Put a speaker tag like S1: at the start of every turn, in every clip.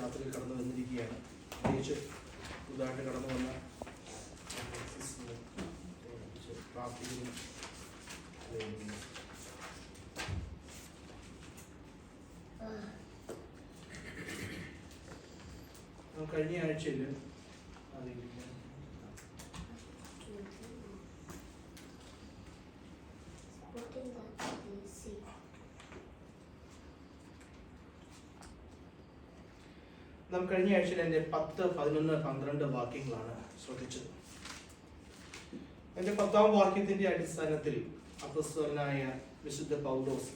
S1: രാത്രി കടന്നു വന്നിരിക്കുകയാണ്. പ്രത്യേകിച്ച് പുതുതായിട്ട് കടന്നു വന്ന പ്രാർത്ഥിക്കുന്നു. കഴിഞ്ഞ ആഴ്ചയിൽ നാം കഴിഞ്ഞ ആഴ്ചയിൽ എൻ്റെ 10, 11, 12 വാക്യങ്ങളാണ് ശ്രദ്ധിച്ചത്. എൻ്റെ 10ാം വാക്യത്തിന്റെ അടിസ്ഥാനത്തിൽ അപ്പോസ്തലനായ വിശുദ്ധ പൗലോസ്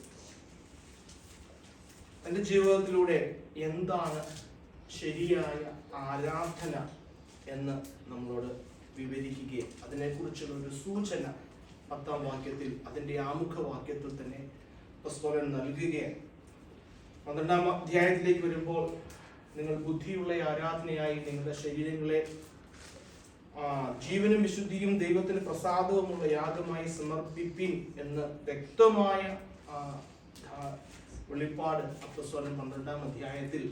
S1: തൻ്റെ ജീവിതത്തിലൂടെ എന്താണ് ശരിയായ ആരാധന എന്ന് നമ്മളോട് വിവരിക്കുകയും അതിനെക്കുറിച്ചുള്ള ഒരു സൂചന 10ാം വാക്യത്തിൽ അതിൻ്റെ ആമുഖ വാക്യത്തിൽ തന്നെ അപ്പോസ്തലൻ നൽകുകയാണ്. 12ാം അധ്യായത്തിലേക്ക് വരുമ്പോൾ നിങ്ങൾ ബുദ്ധിയുള്ള ആരാധനയായി നിങ്ങളുടെ ശരീരങ്ങളെ ജീവനും വിശുദ്ധിയും ദൈവത്തിന് പ്രസാദവുമുള്ള യാഗമായി സമർപ്പിപ്പിൻ എന്ന് വ്യക്തമായ വെളിപ്പാട് അപ്പോസ്തലൻ 12ാം അധ്യായത്തിൽ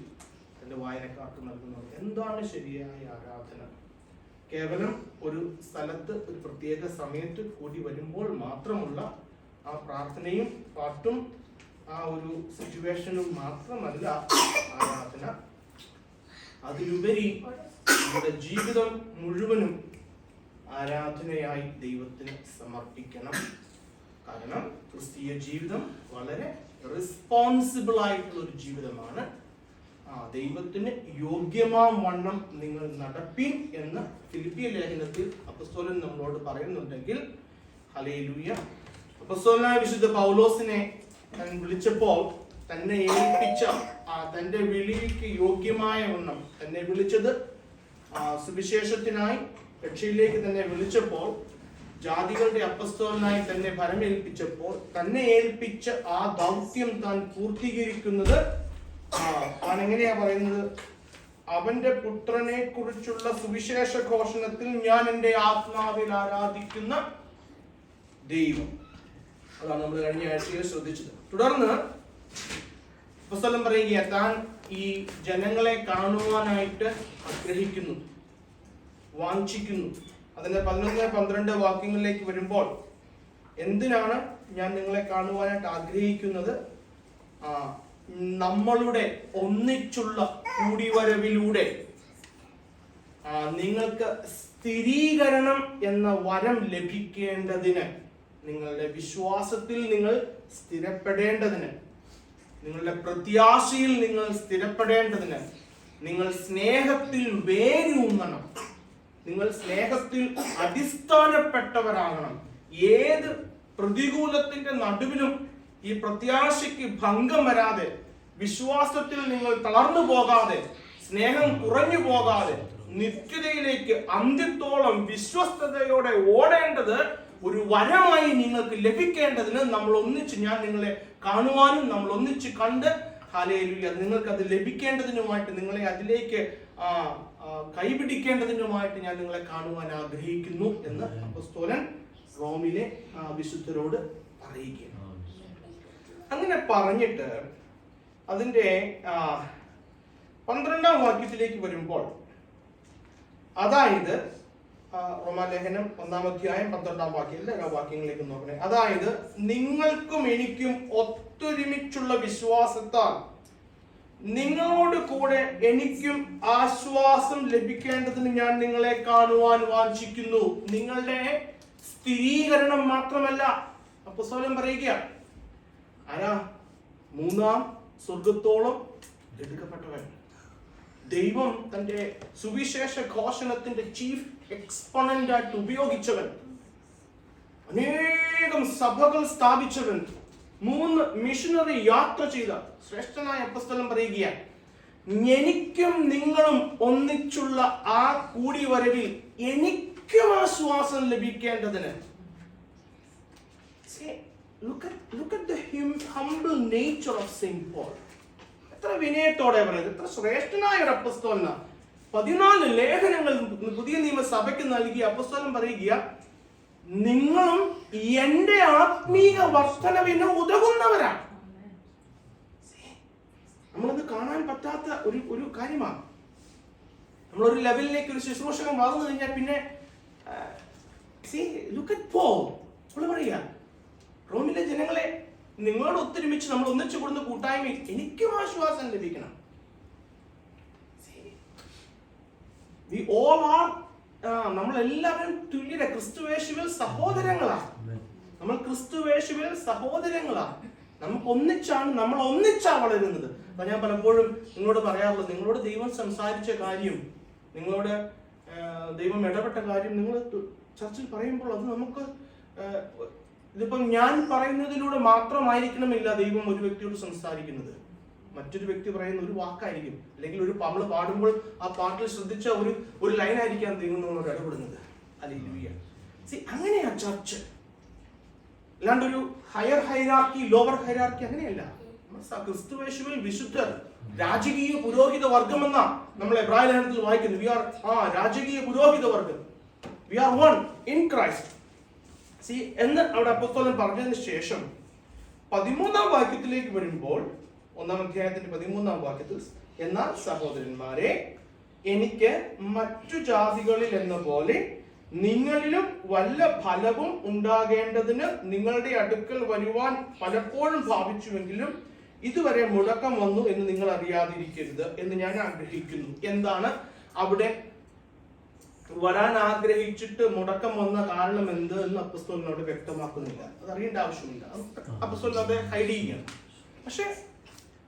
S1: തന്റെ വായനക്കാർക്ക് നൽകുന്നത്. എന്താണ് ശരിയായ ആരാധന? കേവലം ഒരു സ്ഥലത്ത് ഒരു പ്രത്യേക സമയത്ത് കൂടി വരുമ്പോൾ മാത്രമുള്ള ആ പ്രാർത്ഥനയും പാട്ടും ആ ഒരു സിറ്റുവേഷനും മാത്രമല്ല ആരാധന. അതിലുപരി നമ്മുടെ ജീവിതം മുഴുവനും ആരാധനയായി ദൈവത്തിന് സമർപ്പിക്കണം. കാരണം ക്രിസ്തീയ ജീവിതം വളരെ റെസ്പോൺസിബിൾ ആയിട്ടുള്ള ഒരു ജീവിതമാണ്. ദൈവത്തിന് യോഗ്യമാം വണ്ണം നിങ്ങൾ നടപ്പിൻ എന്ന് ഫിലിപ്പിയ ലേഖനത്തിൽ അപ്പോസ്തലൻ നമ്മളോട് പറയുന്നുണ്ടെങ്കിൽ ഹല്ലേലൂയ. അപ്പോസ്തലനായ വിശുദ്ധ പൗലോസിനെ വിളിച്ചപ്പോൾ തന്നെ ഏൽപ്പിച്ച തന്റെ വിളിക്ക് യോഗ്യമായ വണ്ണം തന്നെ വിളിച്ചത് സുവിശേഷത്തിനായി രക്ഷയിലേക്ക് തന്നെ വിളിച്ചപ്പോൾ, ജാതികളുടെ അപ്പോസ്തലനായി തന്നെ ഭരമേൽപ്പിച്ചപ്പോൾ തന്നെ ഏൽപ്പിച്ച ആ ദൗത്യം താൻ പൂർത്തീകരിക്കുന്നത് താൻ എങ്ങനെയാ പറയുന്നത്? അവന്റെ പുത്രനെ കുറിച്ചുള്ള സുവിശേഷ ഘോഷണത്തിൽ ഞാൻ എൻ്റെ ആത്മാവിൽ ആരാധിക്കുന്ന ദൈവം. അതാണ് നമ്മൾ കഴിഞ്ഞ ആഴ്ചയിൽ ശ്രദ്ധിച്ചത്. തുടർന്ന് അപ്പോസ്തലൻ പറയുക, താൻ ഈ ജനങ്ങളെ കാണുവാനായിട്ട് ആഗ്രഹിക്കുന്നു, വാഞ്ചിക്കുന്നു. അതിന്റെ 11, 12 വാക്യങ്ങളിലേക്ക് വരുമ്പോൾ എന്തിനാണ് ഞാൻ നിങ്ങളെ കാണുവാനായിട്ട് ആഗ്രഹിക്കുന്നത്? നമ്മളുടെ ഒന്നിച്ചുള്ള കൂടിവരവിലൂടെ നിങ്ങൾക്ക് സ്ഥിരീകരണം എന്ന വരം ലഭിക്കേണ്ടതിന്, നിങ്ങളുടെ വിശ്വാസത്തിൽ നിങ്ങൾ സ്ഥിരപ്പെടേണ്ടതിന്, നിങ്ങളുടെ പ്രത്യാശയിൽ നിങ്ങൾ സ്ഥിരപ്പെടേണ്ടതിന്, നിങ്ങൾ സ്നേഹത്തിൽ വേരൂന്നണം, നിങ്ങൾ സ്നേഹത്തിൽ അടിസ്ഥാനപ്പെട്ടവരാകണം. ഏത് പ്രതികൂലത്തിന്റെ നടുവിലും ഈ പ്രത്യാശയ്ക്ക് ഭംഗം വരാതെ, വിശ്വാസത്തിൽ നിങ്ങൾ തളർന്നു പോകാതെ, സ്നേഹം കുറഞ്ഞു പോകാതെ, നിത്യതയിലേക്ക് അന്ത്യത്തോളം വിശ്വസ്തയോടെ ഓടേണ്ടത് ഒരു വരമായി നിങ്ങൾക്ക് ലഭിക്കേണ്ടതിന് നമ്മൾ ഒന്നിച്ച്, ഞാൻ നിങ്ങളെ കാണുവാനും നമ്മൾ ഒന്നിച്ച് കണ്ട് ഹല്ലേലൂയ നിങ്ങൾക്ക് അത് ലഭിക്കേണ്ടതിനുമായിട്ട്, നിങ്ങളെ അതിലേക്ക് കൈപിടിക്കേണ്ടതിനുമായിട്ട് ഞാൻ നിങ്ങളെ കാണുവാൻ ആഗ്രഹിക്കുന്നു എന്ന് അപ്പോസ്തലൻ റോമിലെ വിശുദ്ധരോട് പറയുകയാണ്. അങ്ങനെ പറഞ്ഞിട്ട് അതിന്റെ 12ാം വാക്യത്തിലേക്ക് വരുമ്പോൾ, അതായത് റോമാലേഖനം 1-ാം അധ്യായം 12ാം വാക്യം, എല്ലാ വാക്യങ്ങളിലേക്ക് നോക്കണേ. അതായത് നിങ്ങൾക്കും എനിക്കും ഒത്തൊരുമിച്ചുള്ള വിശ്വാസത്താൽ നിങ്ങളോട് കൂടെ എനിക്കും ആശ്വാസം ലഭിക്കേണ്ടതിന് ഞാൻ നിങ്ങളെ കാണുവാൻ വാഞ്ചിക്കുന്നു. നിങ്ങളുടെ സ്ഥിരീകരണം മാത്രമല്ല, അപ്പോസ്തലൻ പറയുക, ആരാ? 3ാം സ്വർഗത്തോളം എടുക്കപ്പെട്ടവൻ, ദൈവം തന്റെ സുവിശേഷ ഘോഷണത്തിന്റെ ചീഫ് എക്സ്പോണന്റ് ആയിട്ട് ഉപയോഗിച്ചവൻ, അനേകം സഭകൾ സ്ഥാപിച്ചവൻ, 3 മിഷനറി യാത്ര ചെയ്ത ശ്രേഷ്ഠനായ അപ്പോസ്തലൻ പറയുകയാണ്, എനിക്കും നിങ്ങളും ഒന്നിച്ചുള്ള ആ കൂടിവരവിൽ എനിക്കും ആശ്വാസം ലഭിക്കേണ്ടതിന്. Look at the humble nature of Saint Paul. എത്ര വിനയത്തോടെ പറയുന്നത്, എത്ര ശ്രേഷ്ഠനായ ഒരു അപ്പോസ്തലനാ. 14 ലേഖനങ്ങൾ പുതിയ നിയമസഭയ്ക്ക് നൽകിയ അപ്പോസ്തലൻ പറയുക, നിങ്ങളും എന്റെ ആത്മീയ വർധനവിന് ഉതകുന്നവരാണ്. നമ്മളത് കാണാൻ പറ്റാത്ത ഒരു കാര്യമാണ്. നമ്മളൊരു ലെവലിലേക്ക് ഒരു ശുശ്രൂഷകൻ വളർന്നു കഴിഞ്ഞാൽ പിന്നെ പറയുക, റോമിലെ ജനങ്ങളെ, നിങ്ങളോട് ഒത്തൊരുമിച്ച് നമ്മൾ ഒന്നിച്ചു കൂടുന്ന കൂട്ടായ്മയിൽ എനിക്കും ആശ്വാസം ലഭിക്കണം. നമ്മളെല്ലാവരും തുല്യര, ക്രിസ്തുവേശുവിൽ സഹോദരങ്ങളാണ്. നമ്മൾ ക്രിസ്തുവേശുവിൽ സഹോദരങ്ങളാണ്. നമുക്ക് ഒന്നിച്ചാണ്, നമ്മൾ ഒന്നിച്ചാ വളരുന്നത്. അപ്പൊ ഞാൻ പലപ്പോഴും നിങ്ങളോട് പറയാറുള്ളത്, നിങ്ങളോട് ദൈവം സംസാരിച്ച കാര്യം, നിങ്ങളോട് ദൈവം ഇടപെട്ട കാര്യം നിങ്ങൾ ചർച്ചിൽ പറയുമ്പോൾ അത് നമുക്ക് ഇതിപ്പം ഞാൻ പറയുന്നതിലൂടെ മാത്രമായിരിക്കണമില്ല ദൈവം ഒരു വ്യക്തിയോട് സംസാരിക്കുന്നത്. മറ്റൊരു വ്യക്തി പറയുന്ന ഒരു വാക്കായിരിക്കും, അല്ലെങ്കിൽ നമ്മൾ പാടുമ്പോൾ ആ പാട്ടിൽ ശ്രദ്ധിച്ച ഒരു ലൈനായിരിക്കാം ദൈവം നമ്മളോട് ഇടപെടുന്നത്. ഹല്ലേലൂയ. അങ്ങനെയാ ചർച്ച്. അല്ലാണ്ട് ഒരു ഹയർ ഹൈറാർക്കി, ലോവർ ഹൈറാർക്കി അങ്ങനെയല്ല. ക്രിസ്തുവേശുവിൽ വിശുദ്ധർ, രാജകീയ പുരോഹിത വർഗം എന്ന നമ്മൾ എബ്രായ ലേഖനത്തിൽ വായിക്കുന്നു. രാജകീയ പുരോഹിത വർഗം, we are one in Christ എന്ന് അവിടെ അപ്പോസ്തലൻ പറഞ്ഞതിന് ശേഷം 13-ാം വാക്യത്തിലേക്ക് വരുമ്പോൾ, 1-ാം അധ്യായത്തിന്റെ 13-ാം വാക്യത്തിൽ, എന്നാൽ സഹോദരന്മാരെ, എനിക്ക് മറ്റു ജാതികളിൽ എന്ന പോലെ നിങ്ങളിലും വല്ല ഫലവും ഉണ്ടാകേണ്ടതിന് നിങ്ങളുടെ അടുക്കൽ വരുവാൻ പലപ്പോഴും ഭാവിച്ചുവെങ്കിലും ഇതുവരെ മുടക്കം വന്നു എന്ന് നിങ്ങൾ അറിയാതിരിക്കരുത് എന്ന് ഞാൻ ആഗ്രഹിക്കുന്നു. എന്താണ് അവിടെ വരാൻ ആഗ്രഹിച്ചിട്ട് മുടക്കം വന്ന കാരണം എന്ത് എന്ന് അപ്പോസ്തലനോട് വ്യക്തമാക്കുന്നില്ല. അത് അറിയേണ്ട ആവശ്യമില്ല, അപ്പോസ്തലൻ അത് ഹൈഡ് ചെയ്യുകയാണ്. പക്ഷെ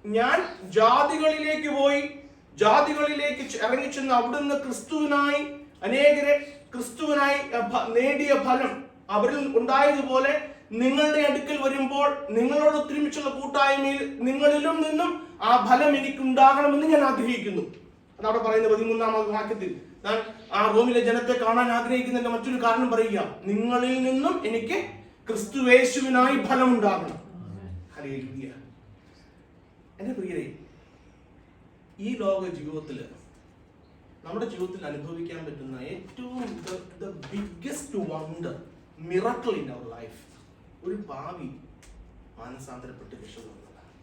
S1: ഞാൻ ജാതികളിലേക്ക് പോയി, ജാതികളിലേക്ക് ഇറങ്ങിച്ചെന്ന് അവിടുന്ന് ക്രിസ്തുവിനായി അനേകരെ ക്രിസ്തുവിനായി നേടിയ ഫലം അവരിൽ ഉണ്ടായതുപോലെ നിങ്ങളുടെ അടുക്കൽ വരുമ്പോൾ നിങ്ങളോട് ഒത്തൊരുമിച്ചുള്ള കൂട്ടായ്മയിൽ നിങ്ങളിലും നിന്നും ആ ഫലം എനിക്ക് ഉണ്ടാകണമെന്ന് ഞാൻ ആഗ്രഹിക്കുന്നു. അതവിടെ പറയുന്ന 13-ാം വാക്യത്തിൽ, ഞാൻ ആ റോമിലെ ജനത്തെ കാണാൻ ആഗ്രഹിക്കുന്നതിന്റെ മറ്റൊരു കാരണം പറയുക, നിങ്ങളിൽ നിന്നും എനിക്ക് ക്രിസ്തുയേശുവിനായി ഫലം ഉണ്ടാകണം. ഹല്ലേലൂയ. എന്റെ പ്രിയരെ, ഈ ലോക ജീവിതത്തില് നമ്മുടെ ജീവിതത്തിൽ അനുഭവിക്കാൻ പറ്റുന്ന ഏറ്റവും biggest wonder, miracle in our life, ഒരു ഭാവി മാനസാന്തരപ്പെട്ട് രക്ഷപ്പെടുന്നതാണ്,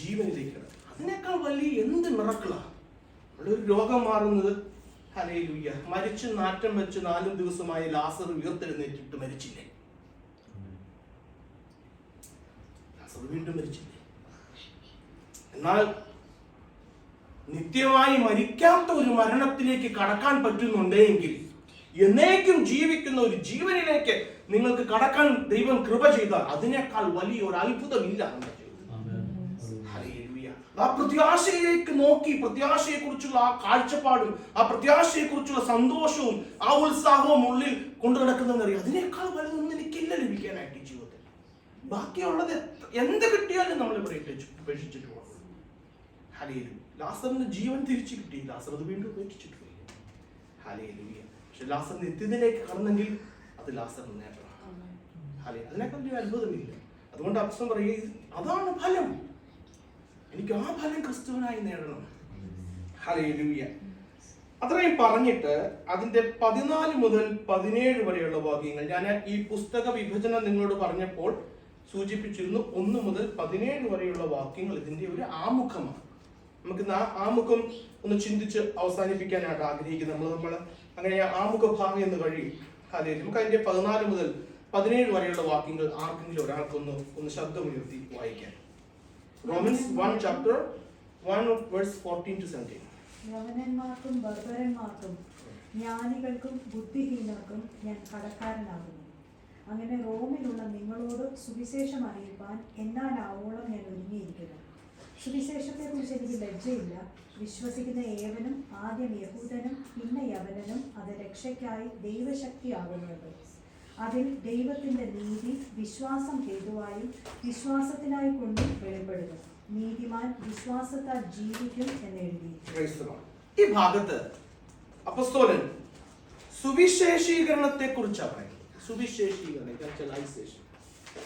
S1: ജീവനിലേക്ക്. അതിനേക്കാൾ വലിയ എന്ത് മിറക്കിളാ ഒരു രോഗം മാറുന്നത്. ഹല്ലേലൂയ. മരിച്ച് നാറ്റം വെച്ച് 4 ദിവസമായി ലാസർ ഉയർത്തെഴുന്നേറ്റിട്ട് മരിച്ചില്ലേ? ലാസർ വീണ്ടും മരിച്ചില്ലേ? എന്നാൽ നിത്യമായി മരിക്കാത്ത ഒരു മരണത്തിലേക്ക് കടക്കാൻ പറ്റുന്നുണ്ടെങ്കിൽ, എന്നേക്കും ജീവിക്കുന്ന ഒരു ജീവനിലേക്ക് നിങ്ങൾക്ക് കടക്കാൻ ദൈവം കൃപ ചെയ്താൽ അതിനേക്കാൾ വലിയ ഒരു അത്ഭുതമില്ല. ആ പ്രത്യാശയിലേക്ക് നോക്കി, പ്രത്യാശയെ കുറിച്ചുള്ള ആ കാഴ്ചപ്പാടും ആ പ്രത്യാശയെ കുറിച്ചുള്ള സന്തോഷവും ആ ഉത്സാഹവും ഉള്ളിൽ കൊണ്ടു നടക്കുന്നതെന്നറിയാം. അതിനേക്കാൾ വലുതൊന്നും എനിക്കില്ല ലഭിക്കാനായിട്ട് ജീവിതത്തിൽ. ബാക്കിയുള്ളത് എന്ത് കിട്ടിയാലും നമ്മൾ ഇവിടെ ഉപേക്ഷിച്ചിട്ട് പോകും. ഹല്ലേലൂയ. ലാസറിന് ജീവൻ തിരിച്ചു കിട്ടി, ലാസർ അത് വീണ്ടും ഉപേക്ഷിച്ചിട്ട് പോയി. ഹല്ലേലൂയ. പക്ഷെ ലാസർ നിത്യത്തിലേക്ക് കടന്നെങ്കിൽ അത് ലാസറിന് നേട്ടമാണ്. ഹല്ലേലൂയ. അതിനേക്കാൾ വലിയ അത്ഭുതമില്ല. അതുകൊണ്ട് അപ്പോസ്തലൻ പറയുക, അതാണ് ഫലം, എനിക്ക് ആ ഫലം ക്രിസ്തുവിനായി നേടണം. ഹല്ലേലൂയ. അത്രയും പറഞ്ഞിട്ട് അതിന്റെ 14 മുതൽ 17 വരെയുള്ള വാക്യങ്ങൾ, ഞാൻ ഈ പുസ്തക വിഭജനം നിങ്ങളോട് പറഞ്ഞപ്പോൾ സൂചിപ്പിച്ചിരുന്നു. 1 മുതൽ 17 വരെയുള്ള വാക്യങ്ങൾ ഇതിന്റെ ഒരു ആമുഖമാണ്. നമുക്ക് ആമുഖം ഒന്ന് ചിന്തിച്ച് അവസാനിപ്പിക്കാനായിട്ട് ആഗ്രഹിക്കുന്നത്. നമ്മൾ അങ്ങനെ ആമുഖ ഭാഗം എന്ന് കഴിയും. ഹല്ലേലൂയ. നമുക്ക് അതിന്റെ 14 മുതൽ 17 വരെയുള്ള വാക്യങ്ങൾ ആർക്കെങ്കിലും ഒരാൾക്കൊന്ന് ശബ്ദമുയർത്തി വായിക്കാം. Romans 1 chapter 1 verse 14 to 17.
S2: യവനന്മാർക്കും ബർബരന്മാർക്കും ജ്ഞാനികൾക്കും ബുദ്ധിഹീനർക്കും ഞാൻ കടക്കാരനാകുന്നു. അങ്ങനെ റോമിലുള്ള നിങ്ങളോട് സുവിശേഷം അറിയിപ്പാൻ എന്നാലാവോളം ഞാൻ ഒരുങ്ങിയിരിക്കുന്നു. സുവിശേഷത്തെക്കുറിച്ച് എനിക്ക് ലജ്ജയില്ല. വിശ്വസിക്കുന്ന ഏവനും ആദ്യം യഹൂദനും പിന്നെ യവനനും അത് രക്ഷയ്ക്കായി ദൈവശക്തിയാകുന്നുണ്ട്. അതിൽ ദൈവത്തിന്റെ നീതി വിശ്വാസം ഹേതുവായും വിശ്വാസത്തിനായി കൊണ്ടും വെളിപ്പെടുന്നു. നീതിമാൻ വിശ്വാസത്താൽ ജീവിക്കും എന്ന് എഴുതി.
S1: ഈ ഭാഗത്ത് അപ്പോസ്തലൻ സുവിശേഷീകരണത്തെ കുറിച്ചാണ് പറയുന്നത്.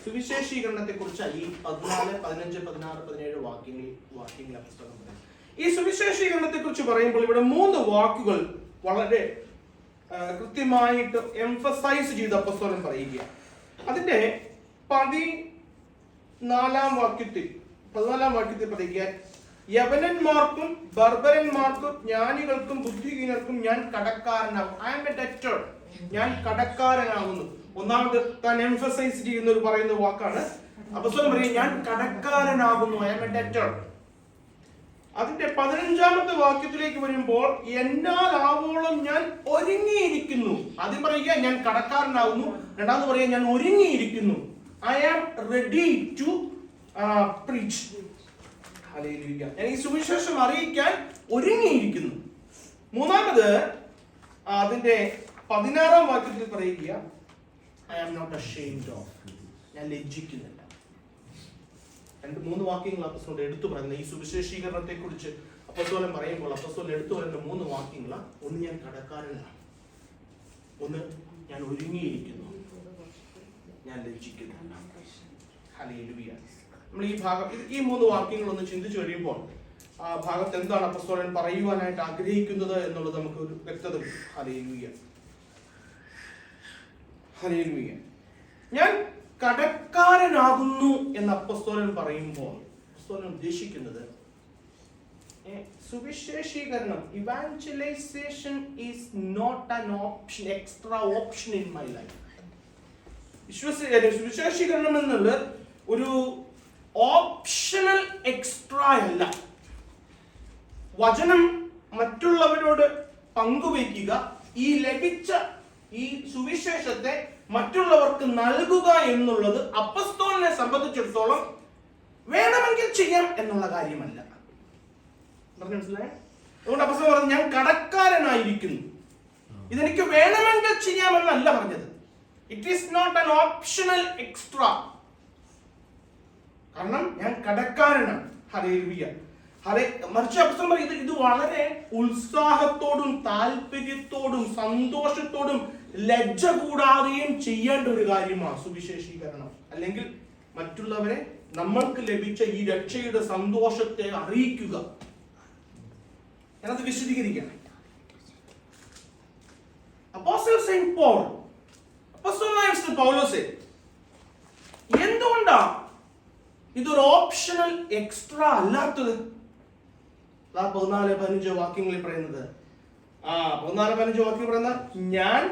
S1: സുവിശേഷീകരണത്തെ കുറിച്ചാണ് ഈ 14, 15, 16, 17 വാക്യങ്ങൾ അപ്പോസ്തലൻ പറയുന്നത്. ഈ സുവിശേഷീകരണത്തെ കുറിച്ച് പറയുമ്പോൾ ഇവിടെ 3 വാക്കുകൾ വളരെ കൃത്യമായിട്ട് എംഫസൈസ് ചെയ്ത് അപ്പോസ്തലൻ പറയുക. അതിന്റെ 14-ാം വാക്യത്തിൽ പറയുക, യവനന്മാർക്കും ബർബരന്മാർക്കും ജ്ഞാനികൾക്കും ബുദ്ധിഹീനർക്കും ഞാൻ കടക്കാരനാകും. I am a debtor. ഞാൻ കടക്കാരനാകുന്നു. ഒന്നാമത് താൻ എംഫസൈസ് ചെയ്യുന്ന ഒരു പറയുന്ന വാക്കാണ്. അപ്പോസ്തലൻ പറയും ഞാൻ കടക്കാരനാകുന്നു. I am a debtor. അതിന്റെ 15ാമത്തെ വാക്യത്തിലേക്ക് വരുമ്പോൾ എന്നാൽ ആവോളം ഞാൻ ഒരുങ്ങിയിരിക്കുന്നു. ആദ്യം പറയുക ഞാൻ കടക്കാരനാകുന്നു. രണ്ടാമത് പറയുക ഞാൻ ഒരുങ്ങിയിരിക്കുന്നു. I am ready to preach. Hallelujah. ഞാൻ ഈ സുവിശേഷം അറിയിക്കാൻ ഒരുങ്ങിയിരിക്കുന്നു. മൂന്നാമത് അതിന്റെ 16ാം വാക്യത്തിൽ പറയുക I am not ashamed of. ഞാൻ ലജ്ജിക്കുന്നില്ല. 2-3 വാക്യങ്ങൾ അപ്പോസ്തലൻ എടുത്തു പറയുന്നത് ഈ സുവിശേഷീകരണത്തെ കുറിച്ച് അപ്പോസ്തലൻ പറയുമ്പോൾ അപ്പോസ്തലൻ എടുത്തു പറയുന്ന 3 വാക്യങ്ങളാണ്. ഒന്ന് ഞാൻ കടക്കാരനാണ്, ഒന്ന് ഞാൻ ഒരുങ്ങിയിരിക്കുന്നു, ഞാൻ ലജ്ജിക്കുന്നില്ല. ഹല്ലേലൂയ. നമ്മൾ ഈ ഭാഗം ഈ 3 വാക്യങ്ങൾ ഒന്ന് ചിന്തിച്ചു കഴിയുമ്പോൾ ആ ഭാഗത്ത് എന്താണ് അപ്പോസ്തലൻ പറയുവാനായിട്ട് ആഗ്രഹിക്കുന്നത് എന്നുള്ളത് നമുക്ക് ഒരു വ്യക്തത കിട്ടും. ഹല്ലേലൂയ. ഹല്ലേലൂയ. ഞാൻ കടക്കാരനാകുന്നു എന്ന് അപ്പോസ്തലൻ പറയുമ്പോൾ അപ്പോസ്തലൻ ഉദ്ദേശിക്കുന്നത് സുവിശേഷീകരണം, evangelisation is not an option, extra option in my life. സുവിശേഷീകരണം എന്നുള്ളത് ഒരു ഓപ്ഷണൽ എക്സ്ട്രാ അല്ല. വചനം മറ്റുള്ളവരോട് പങ്കുവയ്ക്കുക, ഈ ലഭിച്ച ഈ സുവിശേഷത്തെ മറ്റുള്ളവർക്ക് നൽകുക എന്നുള്ളത് അപ്പോസ്തലനെ സംബന്ധിച്ചിടത്തോളം വേണമെങ്കിൽ ചെയ്യാം എന്നുള്ള കാര്യമല്ല. മനസ്സിലായേ? അതുകൊണ്ട് അപ്പോസ്തലൻ പറഞ്ഞു ഞാൻ കടക്കാരനായിരിക്കുന്നു. ഇതെനിക്ക് വേണമെങ്കിൽ ചെയ്യാമെന്നല്ല പറഞ്ഞത്. It is not an optional extra. കാരണം ഞാൻ കടക്കാരനാണ്. ഹല്ലേലൂയ. മറിച്ച് അപ്പോസ്തലൻ പറയും ഇത് വളരെ ഉത്സാഹത്തോടും താല്പര്യത്തോടും സന്തോഷത്തോടും ലജ്ജ കൂടാതെയും ചെയ്യേണ്ട ഒരു കാര്യമാണ് സുവിശേഷീകരണം. അല്ലെങ്കിൽ മറ്റുള്ളവരെ നമ്മൾക്ക് ലഭിച്ച ഈ രക്ഷയുടെ സന്തോഷത്തെ അറിയിക്കുക. ഞാനത് വിശദീകരിക്കാം. അപ്പോസ്തലൻ സെയിന്റ് പോൾ, അപ്പോസ്തലനായ പൗലോസ് എന്തുകൊണ്ടാ ഇതൊരു ഓപ്ഷണൽ എക്സ്ട്രാ അല്ലാത്തത്? 14-15 വാക്യങ്ങളിൽ പറയുന്നത് 14-15 വാക്യം പറയുന്ന ഞാൻ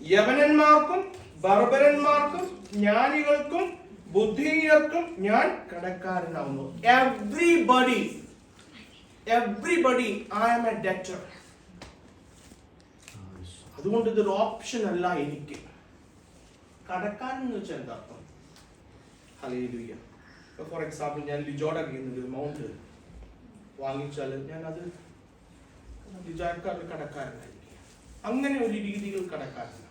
S1: യവനന്മാർക്കും ബർബരന്മാർക്കും ജ്ഞാനികൾക്കും ബുദ്ധിഹീനർക്കും ഞാൻ കടക്കാരനാവുന്നു. Everybody I am a debtor. അതുകൊണ്ട് ഇതൊരു ഓപ്ഷൻ അല്ല എനിക്ക്. കടക്കാരൻ എന്ന് വെച്ചാൽ എന്താ അർത്ഥം? ഹല്ലേലൂയ. ഫോർ എക്സാമ്പിൾ ഞാൻ ലിജോയുടെ കയ്യിൽ നിന്ന് ഒരു എമൗണ്ട് വാങ്ങിച്ചാൽ ഞാൻ അത് ലിജോയ്ക്ക് കടക്കാരനായിരിക്കും. അങ്ങനെ ഒരു രീതിയിൽ കടക്കാരനാണ്.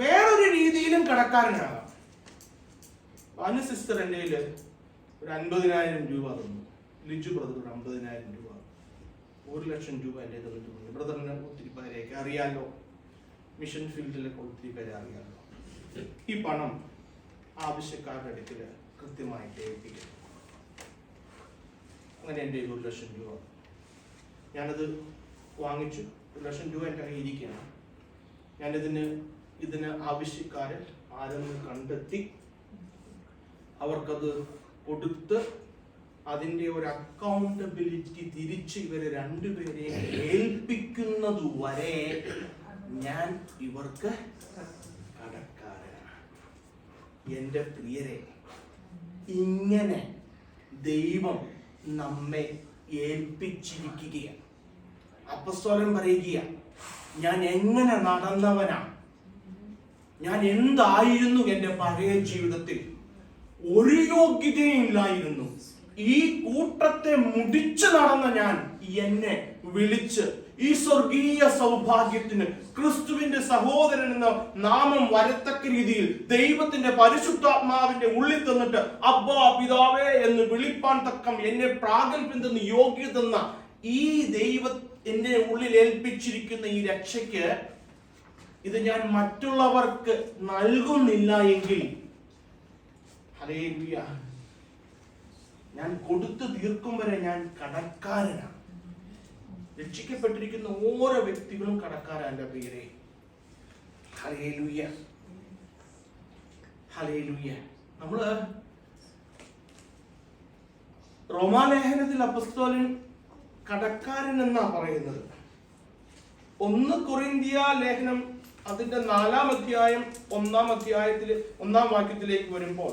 S1: വേറൊരു രീതിയിലും കടക്കാരനാകാം. അനു സിസ്റ്റർ എൻ്റെ കയ്യിൽ ഒരു 50,000 രൂപ തന്നു. ലിജു ബ്രദർ ഒരു 50,000 രൂപ, 1,00,000 രൂപ എൻ്റെ തന്നിട്ടുണ്ട്. ബ്രദറിനെ ഒത്തിരി പേരെയൊക്കെ അറിയാലോ, മിഷൻ ഫീൽഡിലൊക്കെ ഒത്തിരി പേരെ അറിയാലോ. ഈ പണം ആവശ്യക്കാരുടെ അടുക്കൽ കൃത്യമായിട്ട് ഏൽപ്പിക്കും. അങ്ങനെ എൻ്റെ 1,00,000 രൂപ ഞാനത് വാങ്ങിച്ചു. 1,00,000 രൂപ എൻ്റെ കയ്യിൽ ഇരിക്കുകയാണ്. ഇതിന് ആവശ്യക്കാരെ ആരെന്ന് കണ്ടെത്തി അവർക്കത് കൊടുത്ത് അതിൻ്റെ ഒരു അക്കൗണ്ടബിലിറ്റി തിരിച്ച് ഇവരെ 2 പേരെയും ഏൽപ്പിക്കുന്നത് വരെ ഞാൻ ഇവർക്ക് കടക്കാരനാണ്. എൻ്റെ പ്രിയരെ, ഇങ്ങനെ ദൈവം നമ്മെ ഏൽപ്പിച്ചിരിക്കുകയാണ്. അപ്പോസ്തലൻ പറയുകയാണ് ഞാൻ എങ്ങനെ നടന്നവനാണ്, ഞാൻ എന്തായിരുന്നു എൻ്റെ പഴയ ജീവിതത്തിൽ. ഒരു യോഗ്യതയും ഇല്ലായിരുന്നു. ഈ കൂട്ടത്തെ മുടിച്ചു നടന്ന ഞാൻ എന്നെ വിളിച്ച് ഈ സ്വർഗീയ സൗഭാഗ്യത്തിന് ക്രിസ്തുവിന്റെ സഹോദരൻ എന്ന നാമം വരത്തക്ക രീതിയിൽ ദൈവത്തിന്റെ പരിശുദ്ധാത്മാവിന്റെ ഉള്ളിൽ തന്നിട്ട് അബ്ബാ പിതാവേ എന്ന് വിളിപ്പാൻ തക്കം എന്നെ പ്രാഗൽഭ്യം തന്ന യോഗ്യത തന്ന ഈ ദൈവം എന്റെ ഉള്ളിൽ ഏൽപ്പിച്ചിരിക്കുന്ന ഈ രക്ഷയ്ക്ക് ഇത് ഞാൻ മറ്റുള്ളവർക്ക് നൽകുന്നില്ല എങ്കിൽ ഹല്ലേലൂയ, ഞാൻ കൊടുത്തു തീർക്കും വരെ ഞാൻ കടക്കാരനാണ്. രക്ഷിക്കപ്പെട്ടിരിക്കുന്ന ഓരോ വ്യക്തികളും കടക്കാരാണ് എൻ്റെ പേരെ. Hallelujah, hallelujah. നമ്മള് റോമാലേഖനത്തിൽ അപ്പോസ്തലൻ കടക്കാരൻ എന്നാ പറയുന്നത്. 1 കൊരിന്ത്യ ലേഖനം അതിന്റെ 4-ാം അധ്യായം 1-ാം അധ്യായത്തില് 1-ാം വാക്യത്തിലേക്ക് വരുമ്പോൾ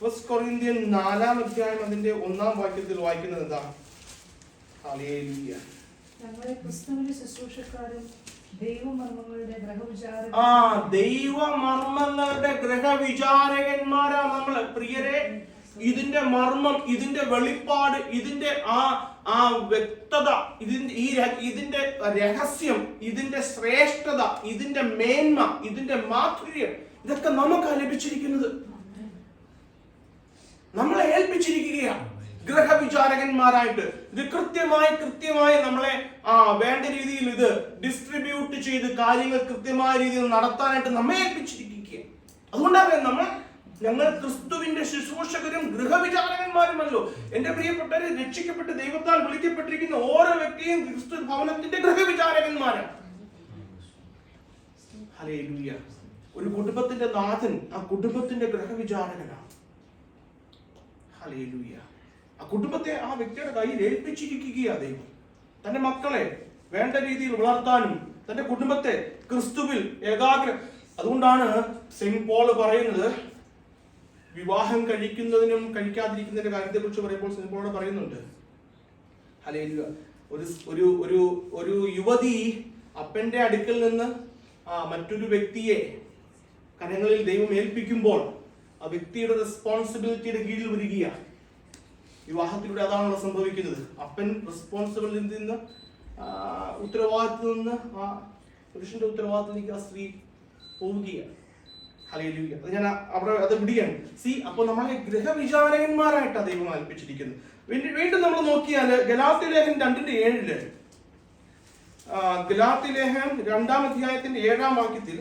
S1: 1 കൊരിന്ത്യൻ 4-ാം അധ്യായം അതിന്റെ 1-ാം വാക്യത്തിൽ വായിക്കുന്നത് എന്താ? ഹല്ലേലൂയ.
S2: ഞങ്ങളെ ക്രിസ്തുവിന്റെ ശുശ്രൂഷക്കാരും ദൈവമർമ്മങ്ങളുടെ ഗ്രഹവിചാരകന്മാരാ നമ്മള്. പ്രിയരെ, ഇതിന്റെ മർമ്മം, ഇതിന്റെ വെളിപ്പാട്, ഇതിന്റെ ആ വ്യക്തത, ഇതിന്റെ രഹസ്യം, ഇതിന്റെ ശ്രേഷ്ഠത, ഇതിന്റെ മേന്മ, ഇതിന്റെ മാധുര്യം, ഇതൊക്കെ നമുക്കാ ലഭിച്ചിരിക്കുന്നത്. നമ്മളെ ഏൽപ്പിച്ചിരിക്കുകയാണ് ഗ്രഹവിചാരകന്മാരായിട്ട്. ഇത് കൃത്യമായി നമ്മളെ വേണ്ട രീതിയിൽ ഇത് ഡിസ്ട്രിബ്യൂട്ട് ചെയ്ത് കാര്യങ്ങൾ കൃത്യമായ രീതിയിൽ നടത്താനായിട്ട് നമ്മെ ഏൽപ്പിച്ചിരിക്കുക. അതുകൊണ്ടാണ് ഞങ്ങൾ ക്രിസ്തുവിന്റെ ശുശ്രൂഷകരും ഗൃഹവിചാരകന്മാരുമല്ലോ. എന്റെ പ്രിയപ്പെട്ടവരെ, രക്ഷിക്കപ്പെട്ട് ദൈവത്താൽ വിളിക്കപ്പെട്ടിരിക്കുന്ന ഓരോ വ്യക്തിയും ക്രിസ്തു ഭവനത്തിന്റെ ഗൃഹവിചാരകന്മാരാണ്. ഹല്ലേലൂയ. ഒരു കുടുംബത്തിന്റെ നാഥൻ ആ കുടുംബത്തിന്റെ ഗൃഹവിചാരകനാണ്. ഹല്ലേലൂയ. ആ കുടുംബത്തെ ആ വ്യക്തിയുടെ കയ്യിൽ ഏൽപ്പിച്ചിരിക്കുകയാണ് ദൈവം. തന്റെ മക്കളെ വേണ്ട രീതിയിൽ വളർത്താനും തന്റെ കുടുംബത്തെ ക്രിസ്തുവിൽ അതുകൊണ്ടാണ് സെയിന്റ് പോൾ പറയുന്നത്, വിവാഹം കഴിക്കുന്നതിനും കഴിക്കാതിരിക്കുന്നതിന്റെ കാര്യത്തെ കുറിച്ച് പറയുമ്പോൾ സെയിന്റ് പോൾ പറയുന്നുണ്ട്. ഹല്ലേലൂയ. ഒരു യുവതി അപ്പന്റെ അടുക്കൽ നിന്ന് മറ്റൊരു വ്യക്തിയെ കരങ്ങളിൽ ദൈവം ഏൽപ്പിക്കുമ്പോൾ ആ വ്യക്തിയുടെ റെസ്പോൺസിബിലിറ്റിയുടെ കീഴിൽ വരികയാണ്. വിവാഹത്തിലൂടെ അതാണല്ലോ സംഭവിക്കുന്നത്. അപ്പൻ റെസ്പോൺസിബിലിറ്റിയിൽ നിന്ന് ഉത്തരവാദിത്തത്തിൽ നിന്ന് ആ പുരുഷന്റെ ഉത്തരവാദിത്തത്തിലേക്ക് ആ സ്ത്രീ പോവുകയാണ്. ഹല്ലേലൂയ. അത് ഞാൻ അവിടെ അത് വിടുകയാണ്. അപ്പോൾ നമ്മളെ ഗൃഹവിചാരകന്മാരായിട്ടാണ് ദൈവം ഏൽപ്പിച്ചിരിക്കുന്നത്. വീണ്ടും നമ്മൾ നോക്കിയാൽ ഗലാത്യ ലേഖനം 2:7 ഗലാത്യ ലേഖനം 2-ാം അധ്യായത്തിന്റെ 7-ാം വാക്യത്തിൽ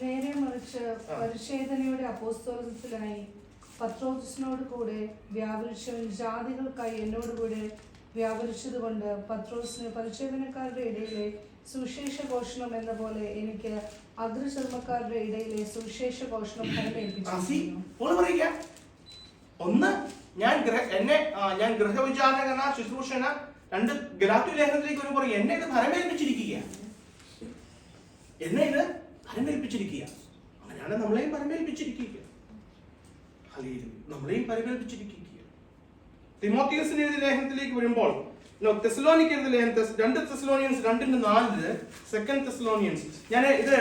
S2: നേരെ മറിച്ച് പരിച്ഛേദനയുടെ അപ്പോസ്തലത്തിനായി പത്രോസിനോട് കൂടെ വ്യാപരിച്ചവൻ ജാതികൾക്കായി എന്നോട് കൂടെ വ്യാപരിച്ചത് കൊണ്ട് പത്രോസിന് പരിച്ഛേദനക്കാരുടെ ഇടയിലെ സുവിശേഷ ഘോഷണം എന്ന പോലെ എനിക്ക് അഗ്രചർമ്മക്കാരുടെ ഇടയിലെ സുവിശേഷ ഘോഷണം
S1: ഫലമേൽപ്പിച്ചിരിക്കുന്നു. ഒന്ന്, ഞാൻ ഗൃഹവിചാരകന ശുശ്രൂഷന. 2, ഗലാത്യ ലേഖനത്തിലേക്ക് ഒരു പറയും, എന്നെ ഇത് ഫലമേൽപ്പിച്ചിരിക്കുക. അങ്ങനെയാണ് നമ്മളെയും ഫലമേൽപ്പിച്ചിരിക്കുക. നമ്മളെയും ഫലമേൽപ്പിച്ചിരിക്കുക. തിമോത്തിയോസിന് എഴുതിയ ലേഖനത്തിലേക്ക് വരുമ്പോൾ തെസ്സലോനിക്ക് എഴുതിയ ലേഖനം 2 തെസ്സലോനിയൻസ് 2:4 2 തെസ്സലോനിയൻസ്. ഞാൻ ഇത്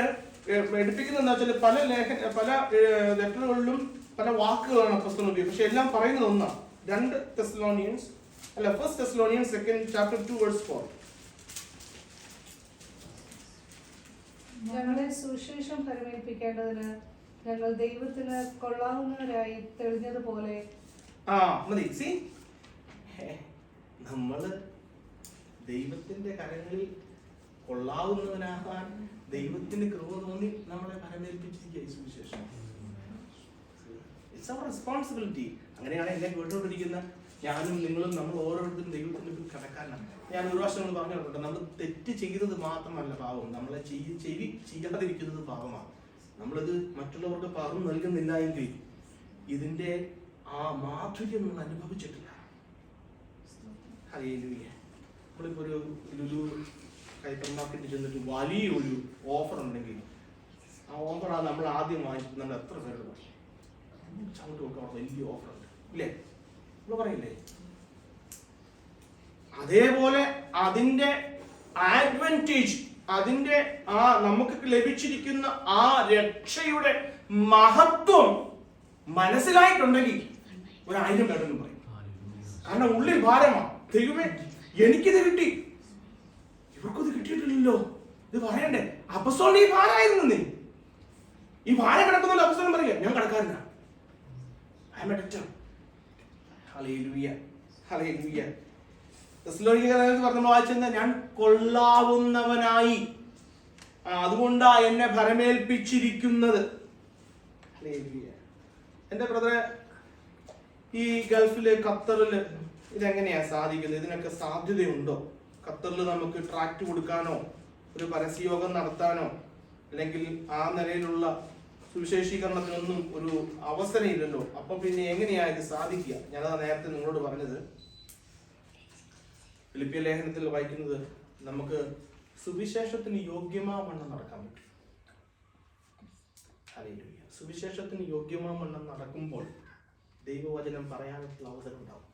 S1: എടുപ്പിക്കുന്നത് എന്താ വെച്ചാൽ പല ലെറ്ററുകളിലും പല വാക്കുകളാണ് പുസ്തകം ഉപയോഗിക്കുന്നത്. പക്ഷെ എല്ലാം പറയുന്നത് ഒന്നാണ്. 2 തെസ്സലോനിയൻസ് 1 Thessalonians 2:4.
S2: ഞങ്ങളെ സുവിശേഷം ഫലമേൽപ്പിക്കേണ്ടതിന് ഞങ്ങൾ ദൈവത്തിന് കൊള്ളാവുന്നവരായി തെളിഞ്ഞതുപോലെ
S1: മതി. നമ്മള് ദൈവത്തിന്റെ കരങ്ങളിൽ കൊള്ളാവുന്നവനാകാൻ ദൈവത്തിന്റെ കൃപ തോന്നി നമ്മളെ ഫലമേൽപ്പിച്ചിരിക്കുക. സുവിശേഷം ഇറ്റ്സ് അവർ റെസ്പോൺസിബിലിറ്റി. അങ്ങനെയാണ് എന്നെ കേട്ടുകൊണ്ടിരിക്കുന്ന ഞാനും നിങ്ങളും നമ്മൾ ഓരോരുത്തരും ദൈവത്തിന്റെ കടക്കാരനാണ്. ഞാൻ ഒരു പ്രാവശ്യം പറഞ്ഞിട്ടുണ്ട്, നമ്മൾ തെറ്റ് ചെയ്യുന്നത് മാത്രമല്ല പാപം, നമ്മളെ ചെയ്യാതിരിക്കുന്നത് പാപമാണ്. നമ്മളിത് മറ്റുള്ളവർക്ക് പകർന്നു നൽകുന്നില്ല എങ്കിൽ ഇതിന്റെ ആ മാധുര്യം നമ്മൾ അനുഭവിച്ചിട്ടില്ല. ഹല്ലേലൂയ. നമ്മളിപ്പോ ഒരു ഹൈപ്പർ മാർക്കറ്റിൽ ചെന്നിട്ട് വലിയൊരു ഓഫർ ഉണ്ടെങ്കിൽ ആ ഓഫറാണ് നമ്മൾ ആദ്യം വാങ്ങിച്ചിട്ട് നമ്മൾ എത്ര പേരുടെ പറയും, ചവിട്ട് കൊടുക്കാൻ വലിയ ഓഫർ ഉണ്ട് ഇല്ലേ, നമ്മൾ പറയില്ലേ? അതേപോലെ അതിന്റെ അഡ്വാൻറ്റേജ്, അതിന്റെ നമുക്ക് ലഭിച്ചിരിക്കുന്ന ആ രക്ഷയുടെ മഹത്വം മനസ്സിലായിട്ടുണ്ടെങ്കിൽ 1000 പേരെന്നും പറയും. കാരണം ഉള്ളിൽ ഭാരമാണ്. ദൈവമേ, എനിക്കിത് കിട്ടി, ഇവർക്കത് കിട്ടിയിട്ടില്ലല്ലോ, ഇത് പറയണ്ടേ? അപ്പസ്തോലൻ ഈ ഭാരമായിരുന്നു. നീ ഈ ഭാരം കിടക്കുന്നല്ലോ. അപ്പസ്തോലൻ പറയാ, ഞാൻ കടക്കാരനാ, I am a debtor. Hallelujah, hallelujah. നമ്മൾ വായിച്ചെന്താ? ഞാൻ കൊള്ളാവുന്നവനായി, അതുകൊണ്ടാ എന്നെ ഭരമേൽപ്പിച്ചിരിക്കുന്നത്. എന്റെ ബ്രദറെ, ഈ ഗൾഫില് ഖത്തറില് ഇതെങ്ങനെയാ സാധിക്കുന്നത്? ഇതിനൊക്കെ സാധ്യതയുണ്ടോ? ഖത്തറിൽ നമുക്ക് ട്രാക്ട് കൊടുക്കാനോ ഒരു പരസ്യയോഗം നടത്താനോ അല്ലെങ്കിൽ ആ നിലയിലുള്ള സുവിശേഷീകരണത്തിനൊന്നും ഒരു അവസരം ഇല്ലല്ലോ. അപ്പൊ പിന്നെ എങ്ങനെയാ ഇത് സാധിക്കുക? ഞാനത് നേരത്തെ നിങ്ങളോട് പറഞ്ഞത്, ഫിലിപ്പിയ ലേഖനത്തിൽ വായിക്കുന്നത് നമുക്ക് സുവിശേഷത്തിന് യോഗ്യമാവണ്ണം നടക്കാൻ പറ്റും. ഹല്ലേലൂയ. സുവിശേഷത്തിന് യോഗ്യമാവണ്ണം നടക്കുമ്പോൾ ദൈവവചനം പറയാനുള്ള അവസരം ഉണ്ടാവും.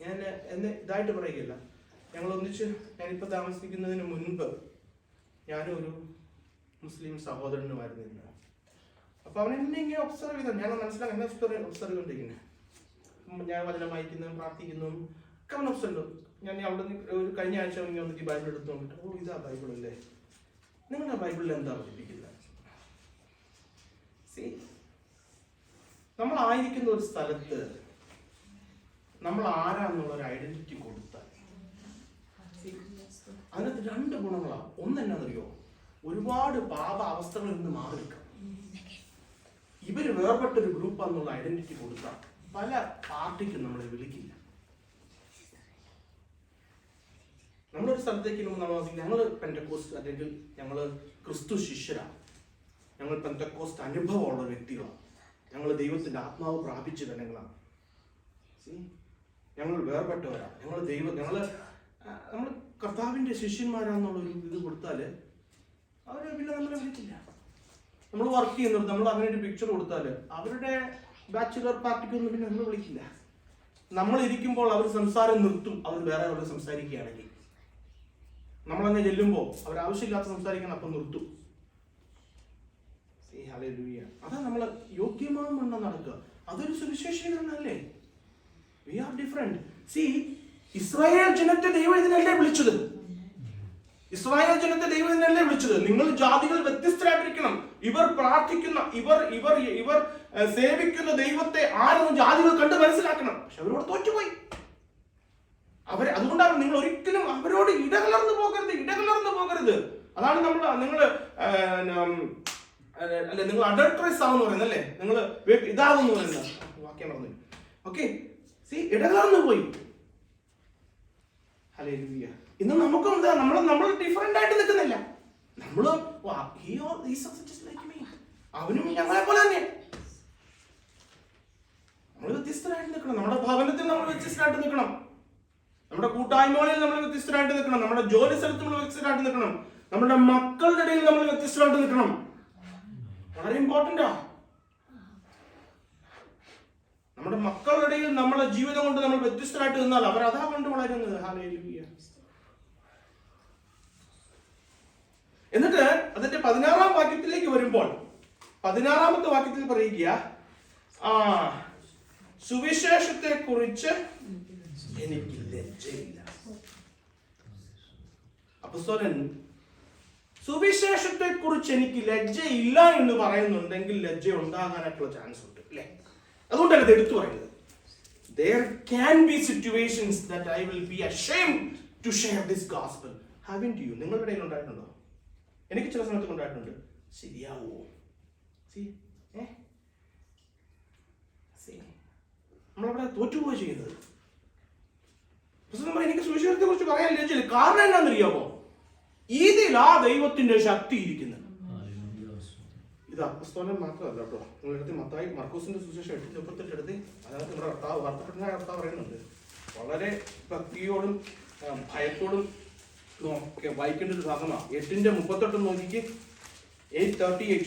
S1: ഞാൻ എന്നെ ഇതായിട്ട് പറയുകയില്ല. ഞങ്ങൾ ഒന്നിച്ച്, ഞാനിപ്പോൾ താമസിക്കുന്നതിന് മുൻപ് ഞാനും ഒരു മുസ്ലിം സഹോദരനുമായിരുന്നു. അപ്പൊ അവൻ എന്നെ ഇങ്ങനെ ഒബ്സർവ് ചെയ്ത, ഞാൻ മനസ്സിലാക്കി എന്നെ ഒബ്സർവ് ചെയ്തിരിക്കുന്നത്. ഞാൻ വചനം വായിക്കുന്നതും പ്രാർത്ഥിക്കുന്നതും ഒക്കെ അവൻ ഒബ്സർവ്. ഞാൻ അവിടെ ഒരു കഴിഞ്ഞ ആഴ്ച ഒന്നിക്ക് ബൈബിൾ എടുത്തു നോക്കിട്ട്, ഓ ഇതാ ബൈബിൾ അല്ലേ, നിങ്ങളുടെ ബൈബിളിൽ എന്താ പഠിപ്പിക്കുന്നത്? നമ്മളായിരിക്കുന്ന ഒരു സ്ഥലത്ത് നമ്മൾ ആരാന്നുള്ള ഒരു ഐഡന്റിറ്റി കൊടുത്താൽ അതിനകത്ത് രണ്ട് ഗുണങ്ങളാണ്. ഒന്നെന്നറിയോ, ഒരുപാട് പാപ അവസ്ഥകളിൽ നിന്ന് മാറി നിൽക്കാം. ഇവര് വേർപെട്ടൊരു ഗ്രൂപ്പാന്നുള്ള ഐഡന്റിറ്റി കൊടുത്താൽ പല പാർട്ടിക്കും നമ്മളെ വിളിക്കില്ല. നമ്മളൊരു സ്ഥലത്തേക്ക് ഞങ്ങൾ പെന്തക്കോസ്റ്റ് അല്ലെങ്കിൽ ഞങ്ങൾ ക്രിസ്തു ശിഷ്യരാണ്, ഞങ്ങൾ പെന്തക്കോസ്റ്റ് അനുഭവമുള്ള വ്യക്തികളാണ്, ഞങ്ങൾ ദൈവത്തിന്റെ ആത്മാവ് പ്രാപിച്ച ജനങ്ങളാണ്, ഞങ്ങൾ വേർപെട്ടവരാണ്, നമ്മൾ കർത്താവിന്റെ ശിഷ്യന്മാരാന്നുള്ളൊരു ഇത് കൊടുത്താല് അവര് പിന്നെ നമ്മളെ വിളിക്കില്ല. നമ്മൾ വർക്ക് ചെയ്യുന്നത്, നമ്മൾ അങ്ങനെ ഒരു പിക്ചർ കൊടുത്താല് അവരുടെ ബാച്ചുലർ പാർട്ടിക്കൊന്നും പിന്നെ നമ്മൾ വിളിക്കില്ല. നമ്മൾ ഇരിക്കുമ്പോൾ അവർ സംസാരം നിർത്തും, അവർ വേറെ അവർ സംസാരിക്കുകയാണെങ്കിൽ. നമ്മളങ്ങനെ ചെല്ലുമ്പോൾ അവർ ആവശ്യമില്ലാത്ത സംസാരിക്കാൻ അപ്പം നിർത്തും. അതാ നമ്മൾ യോഗ്യമാവണ്ണം നടക്കുക. അതൊരു സുവിശേഷീകരണമല്ലേ? We are different. See, Israel ജനത്തെ ദൈവം ഇതിനല്ലേ വിളിച്ചത്. ഇസ്രായേൽ ജനത്തെ ദൈവം ഇതിനല്ലേ വിളിച്ചത്. നിങ്ങൾ ജാതികൾ വ്യത്യസ്തരായിട്ടിരിക്കണം. ഇവർ പ്രാർത്ഥിക്കുന്ന, ഇവർ സേവിക്കുന്ന ദൈവത്തെ ആരെന്ന് ജാതികൾ കണ്ട് മനസ്സിലാക്കണം. പക്ഷെ അവരോട് തോറ്റുപോയി. അതുകൊണ്ടാണ് നിങ്ങൾ ഒരിക്കലും അവരോട് ഇടകലർന്നു പോകരുത്. അതാണ് നിങ്ങൾ അഡൾട്ടറേസ് ആവെന്ന് പറയുന്നത് അല്ലേ, നിങ്ങൾ ഇതാവെന്ന് പറയുന്നത് വാക്യം പറഞ്ഞു. ഓക്കെ, ഇടകലർന്നു പോയി. ഹല്ലേലൂയ. ഇന്ന് നമുക്കും എന്താ, നമ്മൾ ഡിഫറെന്റ് ആയിട്ട് നിൽക്കുന്നില്ല. അവനും ഞങ്ങളെ പോലെ തന്നെ നമ്മൾ വ്യത്യസ്തരായിട്ട് നിൽക്കണം. നമ്മുടെ ഭവനത്തിൽ നമ്മൾ വ്യത്യസ്തരായിട്ട് നിൽക്കണം. നമ്മുടെ കൂട്ടായ്മകളിൽ നമ്മൾ വ്യത്യസ്തരായിട്ട് നിൽക്കണം. നമ്മുടെ ജോലി സ്ഥലത്ത് നമ്മൾ വ്യത്യസ്തരായിട്ട് നിൽക്കണം. നമ്മുടെ മക്കളുടെ ഇടയിൽ നമ്മൾ വ്യത്യസ്തരായിട്ട് നിൽക്കണം. വളരെ ഇമ്പോർട്ടന്റാ. നമ്മുടെ മക്കളുടെ ഇടയിൽ നമ്മുടെ ജീവിതം കൊണ്ട് നമ്മൾ വ്യത്യസ്തരായിട്ട് നിന്നാൽ അവർ അതാ കൊണ്ട് വളരുന്നത്. ഹല്ലേലൂയ. എന്നിട്ട് അതിന്റെ 16-ാം വാക്യത്തിലേക്ക് വരുമ്പോൾ 16-ാമത്തെ വാക്യത്തിൽ പറയുക, സുവിശേഷത്തെ കുറിച്ച് എനിക്ക് ലജ്ജയില്ല. അപ്പോസ്തലൻ സുവിശേഷത്തെ കുറിച്ച് എനിക്ക് ലജ്ജയില്ല എന്ന് പറയുന്നുണ്ടെങ്കിൽ ലജ്ജ ഉണ്ടാകാനായിട്ടുള്ള ചാൻസ് ഉണ്ട് അല്ലേ? അതുകൊണ്ടാണ് ഇത് എടുത്തു പറയുന്നത്. There can be situations that I will be ashamed to share this gospel. Haven't you? നിങ്ങളുടെ ഇടയിൽ ഉണ്ടായിട്ടുണ്ടോ? എനിക്ക് ചില സമയത്ത് ഉണ്ടായിട്ടുണ്ട്. ശരിയാവോ? നമ്മളവിടെ തോറ്റുപോയി ചെയ്യുന്നത്. എനിക്ക് സുവിശേഷത്തെ കുറിച്ച് പറയാൻ ലജ്ജയില്ല. കാരണം എന്നാന്നറിയാമോ? ഇതിലാ ദൈവത്തിന്റെ ശക്തി ഇരിക്കുന്നത്. ഇത് അപ്പസ്തോലൻ മാത്രമല്ല കേട്ടോ. നിങ്ങളെടുത്ത് മത്തായി മർക്കോസിന്റെ സുവിശേഷം 8:38 അതിനകത്ത് നമ്മുടെ കർത്താവ് വാർത്തപ്പെട്ട കർത്താവ് പറയുന്നുണ്ട്. വളരെ ഭക്തിയോടും ഭയത്തോടും വായിക്കേണ്ട ഒരു ഭാഗമാണ്. 8:38 നോക്കിക്ക്. 8:38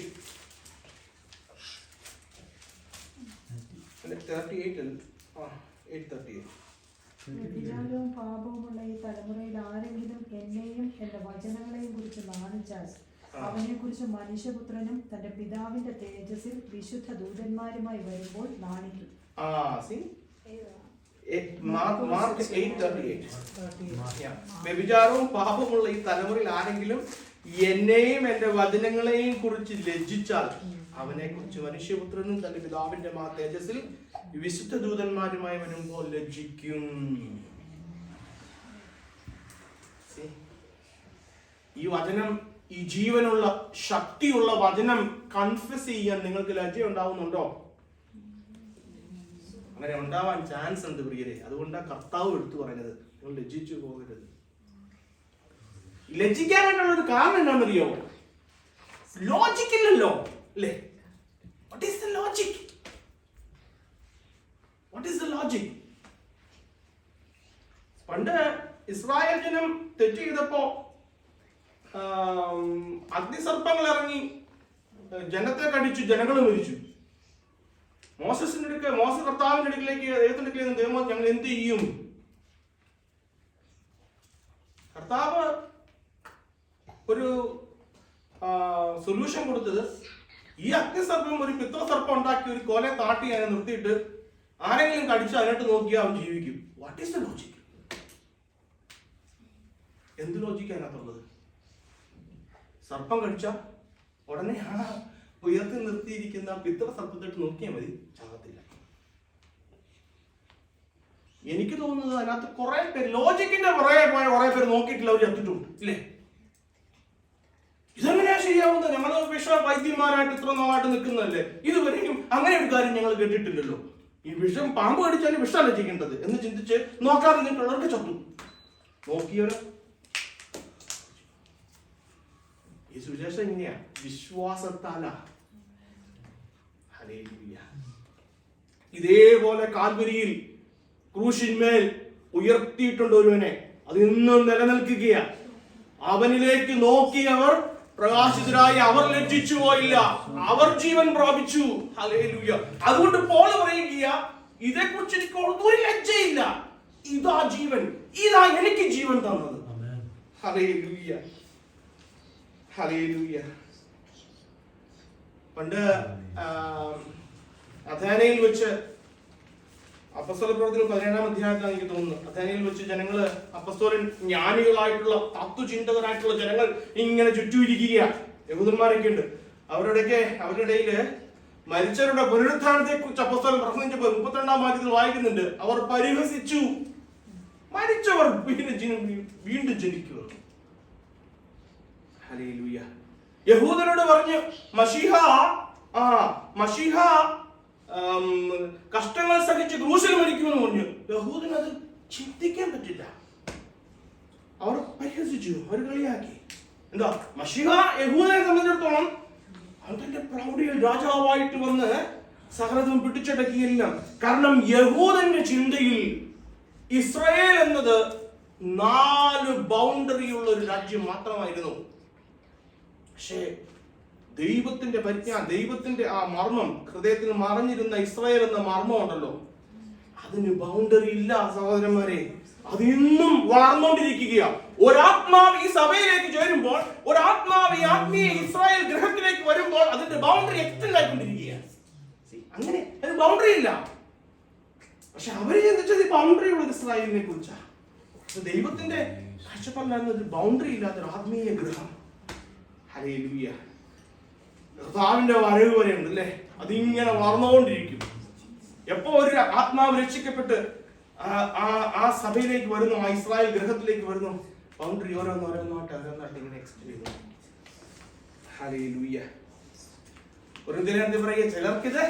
S3: വ്യഭിചാരവും പാപവുമുള്ള ഈ തലമുറയിൽ ആരെങ്കിലും എന്നെയും എന്റെ വചനങ്ങളെയും കുറിച്ച് നാണിച്ചാൽ അവനെ കുറിച്ച് മനുഷ്യപുത്രനും തന്റെ പിതാവിന്റെ തേജസ്സിൽ വിശുദ്ധ ദൂതന്മാരുമായി വരുമ്പോൾ നാണിക്കും.
S1: വ്യഭിചാരവും പാപമുള്ള ഈ തലമുറയിൽ ആരെങ്കിലും എന്നെയും എന്റെ വചനങ്ങളെയും കുറിച്ച് ലജ്ജിച്ചാൽ അവനെ കുറിച്ച് മനുഷ്യപുത്രനും തന്റെ പിതാവിന്റെ തേജസ്സിൽ വിശുദ്ധ ദൂതന്മാരുമായി വരുമ്പോൾ ലജ്ജിക്കും. ഈ വചനം, ഈ ജീവനുള്ള ശക്തിയുള്ള വചനം കൺഫ്യസ് ചെയ്യാൻ നിങ്ങൾക്ക് ലജ്ജ ഉണ്ടാവുന്നുണ്ടോ? അങ്ങനെ ഉണ്ടാവാൻ ചാൻസ് ഉണ്ട് പ്രിയരെ. അതുകൊണ്ടാണ് കർത്താവ് എടുത്തു പറയുന്നത്, നിങ്ങൾ ലജ്ജിച്ചു പോകരുത്. ലജ്ജിക്കാനായിട്ടുള്ള ഒരു കാരണം എന്താണെന്നറിയോ? ലോജിക് ഇല്ലല്ലോ അല്ലേ? What is the logic? What is the logic? പണ്ട് ഇസ്രായേൽ ജനം തെറ്റ് ചെയ്തപ്പോ അഗ്നിസർപ്പങ്ങൾ ഇറങ്ങി ജനത്തെ കടിച്ചു, ജനങ്ങൾ മരിച്ചു. മോശ കർത്താവിന്റെ അടുക്കിലേക്ക് ദൈവത്തിന്റെ അടുക്കിലേക്ക് ദൈവം ഞങ്ങൾ എന്ത് ചെയ്യും? കർത്താവ് ഒരു സൊല്യൂഷൻ കൊടുത്തത്, ഈ അഗ്നിസർപ്പം ഒരു പിത്രസർപ്പം ഉണ്ടാക്കി ഒരു കോലെ താട്ടി അതിനെ നിർത്തിയിട്ട് ആരെങ്കിലും കടിച്ച് അതിനോട്ട് നോക്കിയാൽ അവൻ ജീവിക്കും. What is the logic? എന്ത് ലോജിക് അതിനകത്തുള്ളത്? സർപ്പം കടിച്ച ഉടനെ ആ ഉയർത്തി നിർത്തിയിരിക്കുന്ന പിത്രസർപ്പത്തിട്ട് നോക്കിയാൽ മതി, ചാകത്തില്ല. എനിക്ക് തോന്നുന്നത് അതിനകത്ത് കുറെ പേര് ലോജിക്കിന്റെ കുറെ പേര് നോക്കിയിട്ടില്ല, അവർ ചത്തിട്ടുണ്ട് ഇല്ലേ? ഇതെങ്ങനെയാ ശരിയാവുന്നത്? ഞങ്ങൾ വൈദ്യന്മാരായിട്ട് ഇത്ര നാളായിട്ട് നിൽക്കുന്നതല്ലേ, ഇതുവരെയും അങ്ങനെ ഒരു കാര്യം ഞങ്ങൾ കേട്ടിട്ടില്ലല്ലോ. ഈ വിഷം പാമ്പ് കടിച്ചാലും വിഷമല്ല ചെയ്യേണ്ടത് എന്ന് ചിന്തിച്ച് നോക്കാതെ നിന്നിട്ടുള്ളവർക്ക് ചത്തു. നോക്കിയവരോ? ഈ സുവിശേഷം എങ്ങനെയാ? വിശ്വാസത്താലാ. ഹല്ലേലൂയ. ഇതേപോലെ കാൽവരിയിൽ ക്രൂശിന്മേൽ ഉയർത്തിയിട്ടുണ്ട് ഒരുവനെ, അത് ഇന്നും നിലനിൽക്കുകയാ. അവനിലേക്ക് നോക്കിയവർ പ്രകാശിതരായി, അവർ ലജ്ജിച്ചു പോയില്ല, അവർ ജീവൻ പ്രാപിച്ചു. ഹല്ലേലൂയ. അതുകൊണ്ട് പോൾ പറയുക, ഇതേക്കുറിച്ച് എനിക്ക് ഒരു ലജ്ജയില്ല, ഇതാ ജീവൻ, ഇതാ എനിക്ക് ജീവൻ തന്നത്. Hallelujah, hallelujah. പണ്ട് അഥേനയിൽ വെച്ച്, അപ്പസ്തോല പ്രവർത്തനം 17-ാം അധ്യായത്തിലാണ് എനിക്ക് തോന്നുന്നു, അഥേനയിൽ വെച്ച് ജനങ്ങള്, അപ്പസ്തോലൻ ജ്ഞാനികളായിട്ടുള്ള തത്വചിന്തകരായിട്ടുള്ള ജനങ്ങൾ ഇങ്ങനെ ചുറ്റുമിരിക്കുക, യഹൂദന്മാരൊക്കെ ഉണ്ട്. അവരുടെ ഇടയില് മരിച്ചവരുടെ പുനരുത്ഥാനത്തെ കുറിച്ച് അപ്പസ്തോലൻ പ്രസംഗിച്ചപ്പോൾ 32-ാം വാക്യത്തിൽ വായിക്കുന്നുണ്ട്, അവർ പരിഹസിച്ചു, മരിച്ചവർ വീണ്ടും ജനിക്കുക. ഹല്ലേലൂയ. യഹൂദരോട് പറഞ്ഞു, മശീഹ കഷ്ടങ്ങൾ സഹിച്ച് ക്രൂശിൽ മരിക്കുമെന്ന് പറഞ്ഞു. യഹൂദന് അത് ചിന്തിക്കാൻ പറ്റില്ല. അവർ പരിഹസിച്ചു, അവർ കളിയാക്കി. എന്താ മശീഹ യഹൂദനെ സംബന്ധിച്ചിടത്തോളം അവൻ തന്റെ പ്രൗഢിയിൽ രാജാവായിട്ട് വന്ന് സകലതും പിടിച്ചടക്കിയെല്ലാം. കാരണം യഹൂദന്റെ ചിന്തയിൽ ഇസ്രായേൽ എന്നത് 4 ബൗണ്ടറിയുള്ള ഒരു രാജ്യം മാത്രമായിരുന്നു. പക്ഷേ ദൈവത്തിന്റെ പരിജ്ഞാനം, ദൈവത്തിന്റെ ആ മർമ്മം, ഹൃദയത്തിൽ മറഞ്ഞിരുന്ന ഇസ്രായേൽ എന്ന മർമ്മം ഉണ്ടല്ലോ, അതിന് ബൗണ്ടറി ഇല്ല സഹോദരന്മാരെ. അത് ഇന്നും വളർന്നുകൊണ്ടിരിക്കുകയാണ്. ഒരാത്മാവ് ഈ സഭയിലേക്ക് ചേരുമ്പോൾ, ഒരാത്മാവ് ഈ ആത്മീയ ഇസ്രായേൽ ഗ്രഹത്തിലേക്ക് വരുമ്പോൾ അതിന്റെ ബൗണ്ടറി എക്സ്റ്റെൻഡ് ആയിക്കൊണ്ടിരിക്കുകയാണ്. അങ്ങനെ അതിന് ബൗണ്ടറി ഇല്ല. പക്ഷെ അവര് ചിന്തിച്ചത് ബൗണ്ടറി ഉള്ള ഇസ്രായേലിനെ കുറിച്ചാണ്. ദൈവത്തിന്റെ കാഴ്ചപ്പാടിലായിരുന്നു ഒരു ബൗണ്ടറി ഇല്ലാത്തൊരു ആത്മീയ ഗ്രഹം. ഹല്ലേലൂയ. കർത്താവിന്റെ വരവ് വരെ ഉണ്ട് അല്ലേ? അതിങ്ങനെ വളർന്നുകൊണ്ടിരിക്കും. എപ്പോ ഒരു ആത്മാവ് രക്ഷിക്കപ്പെട്ട് ആ സഭയിലേക്ക് വരുന്നു, ആ ഇസ്രായേൽ ഗ്രഹത്തിലേക്ക് വരുന്നു, ബൗണ്ടറി ഓരോന്നോരോന്നായിട്ട് ഇങ്ങനെ എക്സ്റ്റെൻഡ് ചെയ്യുന്നു. ഹല്ലേലൂയ. ഒരു ദിനം പറയുക, ചിലർക്കിത്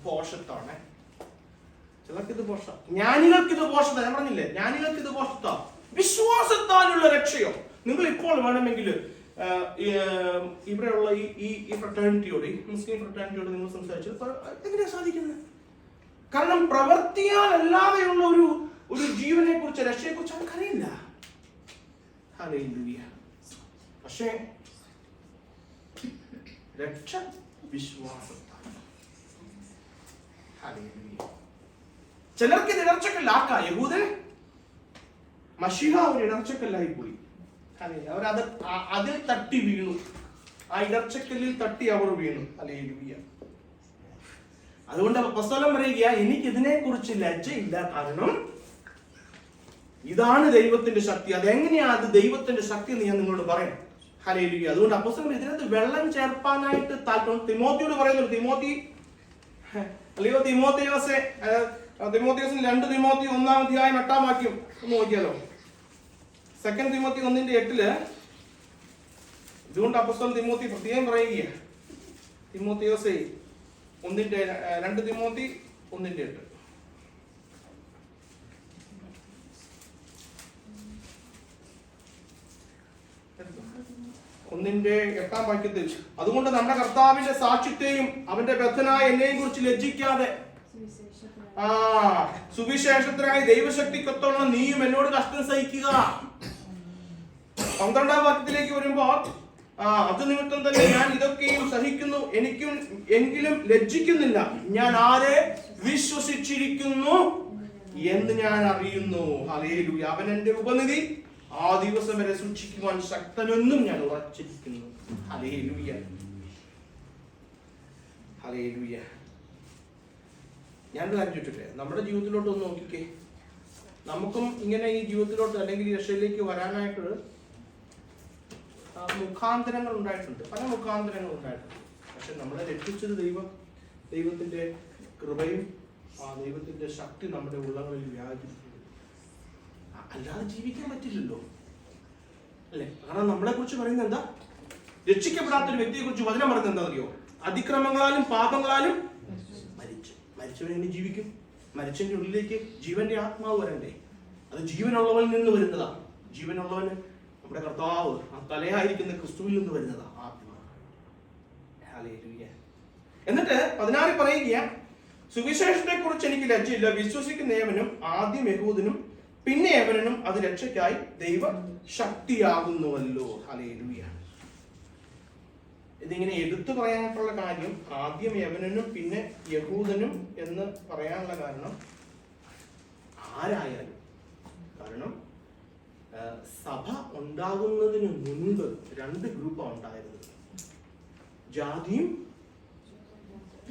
S1: പോഷത്താണ്, ചിലർക്കിത് പോഷ, ജ്ഞാനികൾക്കിത് പോഷത. ഞാൻ പറഞ്ഞില്ലേ, ജ്ഞാനികൾക്കിത് പോഷത്ത. വിശ്വാസത്താലുള്ള രക്ഷയോ? നിങ്ങൾ ഇപ്പോൾ വേണമെങ്കിൽ ഇവിടെയുള്ള ഈ ഫ്രട്ടേണിറ്റിയോട്, ഈ മുസ്ലിം ഫ്രട്ടേണിറ്റിയോട് നിങ്ങൾ സംസാരിച്ചു എങ്ങനെയാ സാധിക്കുന്നത്? കാരണം പ്രവർത്തിയാൽ അല്ലാതെയുള്ള ഒരു ജീവനെ കുറിച്ച്, രക്ഷയെ കുറിച്ച് അവർക്കറിയില്ല. ഹല്ലേലൂയ. പക്ഷേ രക്ഷ വിശ്വാസത്താണ്. ഹല്ലേലൂയ. ചിലർക്ക് ഇത് ഇടർച്ചക്കല്ലാക്ക. യഹൂദൻ മശീഹ ഒരു ഇടർച്ചക്കല്ലായി പോയി. അവർ അതിൽ തട്ടി വീണു, ആ ഇടർച്ചക്കല്ലിൽ തട്ടി അവർ വീണു. ഹല്ലേലൂയ. അതുകൊണ്ട് അപ്പോസ്തലൻ പറയുക, എനിക്ക് ഇതിനെ കുറിച്ച് ലജ്ജയില്ല, കാരണം ഇതാണ് ദൈവത്തിന്റെ ശക്തി. അതെങ്ങനെയാ അത് ദൈവത്തിന്റെ ശക്തി എന്ന് ഞാൻ നിങ്ങളോട് പറയാം. ഹല്ലേലൂയ. അതുകൊണ്ട് അപ്പോസ്തലൻ ഇതിനകത്ത് വെള്ളം ചേർപ്പാനായിട്ട് താല്പര്യം തിമോത്തിയോട് പറയുന്നുണ്ട്. തിമോത്തിയോസിന് 2 തിമോത്തി 1-ാം അധ്യായം 8-ാം വാക്യം ഒന്ന് നോക്കിയാലോ. 2 തിമോത്തി 1:8 ഇതുകൊണ്ട് അപ്പോസ്തലൻ തിമോത്തി പ്രത്യേകം പറയുക. തിമോത്തിയോസേ 2 തിമോത്തി 1:8. 1:8 അതുകൊണ്ട് നമ്മുടെ കർത്താവിന്റെ സാക്ഷ്യത്തെയും അവന്റെ ബദ്ധനായ എന്നെയും കുറിച്ച് ലജ്ജിക്കാതെ സുവിശേഷത്തിനായി ദൈവശക്തിക്കൊത്തുള്ള നീയും എന്നോട് കഷ്ടം സഹിക്കുക. 12-ാം വാക്യത്തിലേക്ക് വരുമ്പോൾ അത് നിമിത്തം തന്നെ ഞാൻ ഇതൊക്കെയും സഹിക്കുന്നു, എങ്കിലും ലജ്ജിക്കുന്നില്ല. ഞാൻ ആരെ വിശ്വസിച്ചിരിക്കുന്നു എന്ന് ഞാൻ അറിയുന്നു. ഹല്ലേലൂയ. അവൻ എന്റെ ഉപനിധി ആ ദിവസം വരെ സൂക്ഷിക്കുവാൻ ശക്തനെന്നും ഞാൻ ഉറച്ചിരിക്കുന്നു. Hallelujah, hallelujah. ഞാനൊരു കാര്യം ചോദിച്ചോട്ടെ, നമ്മുടെ ജീവിതത്തിലോട്ട് ഒന്ന് നോക്കിക്കേ. നമുക്കും ഇങ്ങനെ ഈ ജീവിതത്തിലോട്ട് അല്ലെങ്കിൽ ഈ രക്ഷയിലേക്ക് വരാനായിട്ട് മുഖാന്തരങ്ങൾ ഉണ്ടായിട്ടുണ്ട്, പല മുഖാന്തരങ്ങൾ ഉണ്ടായിട്ടുണ്ട്. പക്ഷെ നമ്മളെ രക്ഷിച്ചത് ദൈവത്തിന്റെ കൃപയും ദൈവത്തിന്റെ ശക്തി നമ്മുടെ ഉള്ളങ്ങളിൽ വ്യാപിച്ചിട്ടുണ്ട്. അല്ലാതെ ജീവിക്കാൻ പറ്റില്ലല്ലോ, അല്ലെ? കാരണം നമ്മളെ കുറിച്ച് പറയുന്നത് എന്താ? രക്ഷിക്കപ്പെടാത്തൊരു വ്യക്തിയെ കുറിച്ച് വചനം പറയുന്നത് എന്താ അറിയോ? അതിക്രമങ്ങളാലും പാപങ്ങളാലും മരിച്ചവൻ എങ്ങനെ ജീവിക്കും? മരിച്ചവന്റെ ഉള്ളിലേക്ക് ജീവന്റെ ആത്മാവ് വരണ്ടേ? അത് ജീവനുള്ളവനിൽ നിന്ന് വരുന്നതാ. ജീവനുള്ളവന് നമ്മുടെ കർത്താവ്, ആ തലയായിരിക്കുന്ന ക്രിസ്തുവിൽ നിന്ന് വരുന്നതാ ആത്മാവ്. ഹല്ലേലൂയ. എന്നിട്ട് 16 പറയുക, സുവിശേഷത്തെ കുറിച്ച് എനിക്ക് ലജ്ജയില്ല. വിശ്വസിക്കുന്ന ഏവനും ആദ്യം യഹൂദനും പിന്നെ ഏവനും അത് രക്ഷയ്ക്കായി ദൈവ ശക്തിയാകുന്നുവല്ലോ. ഹല്ലേലൂയ. ഇതിങ്ങനെ എടുത്തു പറയാനായിട്ടുള്ള കാര്യം, ആദ്യം യവനനും പിന്നെ യഹൂദനും എന്ന് പറയാനുള്ള കാരണം ആരായാലും, കാരണം സഭ ഉണ്ടാകുന്നതിന് മുൻപ് 2 ഗ്രൂപ്പാണ് ഉണ്ടായിരുന്നത്, ജാതിയും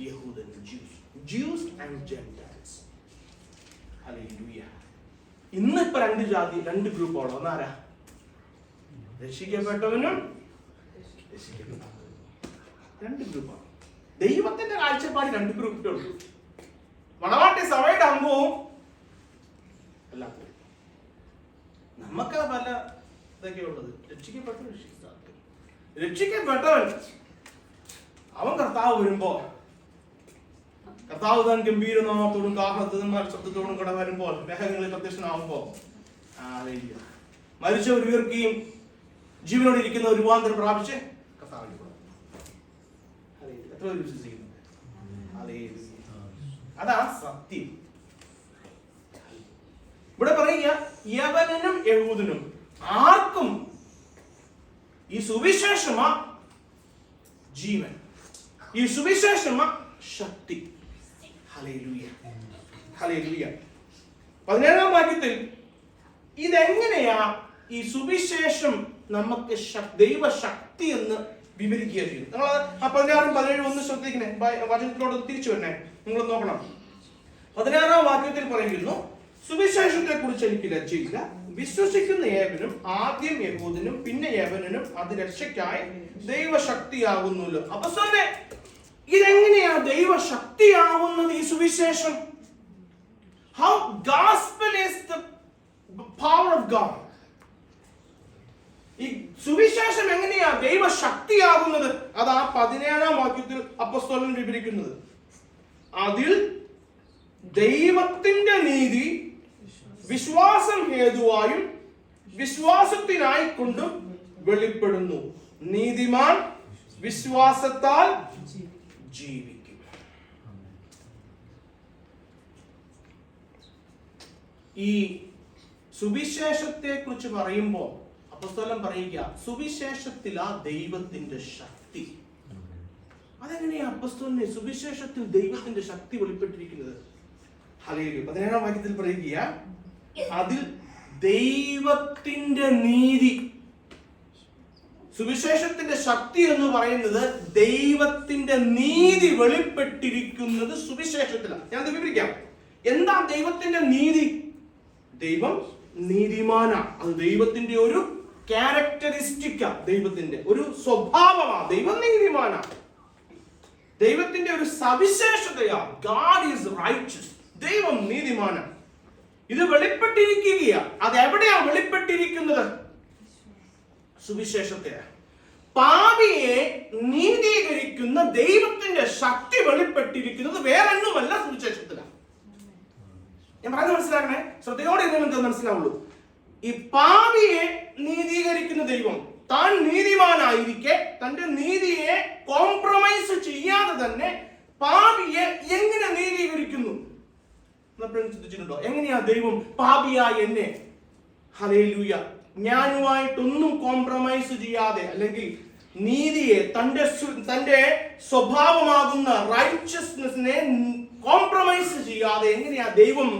S1: യഹൂദനും, ജ്യൂസ് ആൻഡ് ജെന്റൈൽസ്. ഹല്ലേലൂയ. ഇന്നിപ്പോ 2 ഗ്രൂപ്പാണ്. ഒന്നാരാ? രക്ഷിക്കപ്പെട്ടവനും രക്ഷിക്കപ്പെട്ടവനും. 2 ഗ്രൂപ്പാണ്. ദൈവത്തിന്റെ കാഴ്ചപ്പാട് 2 ഗ്രൂപ്പേ ഉള്ളൂ. മണവാട്ടി സഭയുടെ അംഗവും അല്ല. നമുക്ക് പല ഇതൊക്കെ ഉള്ളത്. രക്ഷിക്കപ്പെട്ടവൻ അവൻ കർത്താവ് വരുമ്പോ, കർത്താവ് താൻ ഗംഭീരനാമത്തോടും കാഹളത്തോടും ശബ്ദത്തോടും കൂടെ വരുമ്പോൾ, മേഘങ്ങളിൽ പ്രത്യക്ഷനാവുമ്പോ മരിച്ചവർ ഉയർക്കുകയും ജീവനോട് ഇരിക്കുന്ന ഒരു രൂപാന്തരം പ്രാപിച്ച് കർത്താവിന്റെ കൂടെ. എത്ര വിശ്വസിക്കുന്നു? അതാ സത്യം. ഇവിടെ പറയുക, യവനനും യഹൂദനും ആർക്കും ഈ സുവിശേഷമാ ജീവൻ, ഈ സുവിശേഷമാ ശക്തി. Hallelujah, hallelujah. 17-ാം വാക്യത്തിൽ ഇതെങ്ങനെയാ ഈ സുവിശേഷം നമുക്ക് ദൈവശക്തി എന്ന് വിവരിക്കുക ചെയ്തു. നിങ്ങൾ ആ 16-ഉം 17-ഉം ഒന്ന് ശ്രദ്ധിക്കണേ, വചനത്തിലോട്ട് തിരിച്ചു വരണേ. നിങ്ങൾ നോക്കണം. 16-ാം വാക്യത്തിൽ പറയുന്നു, സുവിശേഷത്തെ കുറിച്ച് എനിക്ക് ലജ്ജയില്ല. വിശ്വസിക്കുന്ന ഏവനും ആദ്യം യഹൂദനും പിന്നെ യവനനും അത് രക്ഷയ്ക്കായി ദൈവശക്തിയാകുന്നല്ലോ. അപ്പോസ്തലനെ, ഇതെങ്ങനെയാ ദൈവശക്തിയാവുന്നത് ഈ സുവിശേഷം? How gospel is the power of God. ഈ സുവിശേഷം എങ്ങനെയാ ദൈവശക്തിയാകുന്നത്? അതാ 17-ാം വാക്യത്തിൽ അപ്പോസ്തലൻ വിവരിക്കുന്നത്. അതിൽ ദൈവത്തിന്റെ നീതി വിശ്വാസം ഹേതുവായും വിശ്വാസത്തിനായി കൊണ്ടും വെളിപ്പെടുന്നു. നീതിമാൻ വിശ്വാസത്താൽ ജീവിക്കും. ഈ സുവിശേഷത്തെ കുറിച്ച് പറയുമ്പോൾ അപ്പോസ്തലൻ പറയുക, സുവിശേഷത്തിലാ ദൈവത്തിന്റെ ശക്തി. അതെങ്ങനെയാ അപ്പോസ്തലനെ സുവിശേഷത്തിൽ ദൈവത്തിന്റെ ശക്തി വെളിപ്പെട്ടിരിക്കുന്നത്? ഹല്ലേലൂയ. 17-ാം വാക്യത്തിൽ പറയുക, അതിൽ ദൈവത്തിന്റെ നീതി. സുവിശേഷത്തിന്റെ ശക്തി എന്ന് പറയുന്നത് ദൈവത്തിന്റെ നീതി വെളിപ്പെട്ടിരിക്കുന്നത് സുവിശേഷത്തിലാണ്. ഞാൻ വിവരിക്കാം. എന്താ ദൈവത്തിന്റെ നീതി? ദൈവം നീതിമാനാണ്. അത് ദൈവത്തിന്റെ ഒരു ക്യാരക്ടറിസ്റ്റിക്കാ, ദൈവത്തിന്റെ ഒരു സ്വഭാവമാണ്. ദൈവം നീതിമാനാണ്. ദൈവത്തിന്റെ ഒരു സവിശേഷതയാ. God is righteous. ദൈവം നീതിമാനാണ്. ഇത് വെളിപ്പെട്ടിരിക്കുകയാ. അത് എവിടെയാ വെളിപ്പെട്ടിരിക്കുന്നത്? സുവിശേഷത്തിലാണ്. പാപിയെ നീതീകരിക്കുന്ന ദൈവത്തിന്റെ ശക്തി വെളിപ്പെട്ടിരിക്കുന്നത് വേറൊന്നുമല്ല, സുവിശേഷത്തിലാണ്. ഞാൻ പറയുന്നത് മനസ്സിലാക്കണേ, ശ്രദ്ധയോടെ ഇരുന്ന് മനസ്സിലാവുള്ളൂ. ഈ പാപിയെ നീതീകരിക്കുന്ന ദൈവം, താൻ നീതിമാനായിരിക്കെ തന്റെ നീതിയെ കോംപ്രമൈസ് ചെയ്യാതെ തന്നെ പാപിയെ എങ്ങനെ നീതീകരിക്കുന്നു? ചിന്തിച്ചിട്ടുണ്ടോ? എങ്ങനെയാ ദൈവം പാപിയായ എന്നെ, ഹല്ലേലൂയ, ഞാനുമായിട്ടൊന്നും കോംപ്രമൈസ് ചെയ്യാതെ, അല്ലെങ്കിൽ നീതിയെ, തന്റെ സ്വഭാവമാകുന്ന റൈച്ചസ്നെസ്സിനെ കോംപ്രമൈസ് ചെയ്യാതെ എങ്ങനെയാ ദൈവം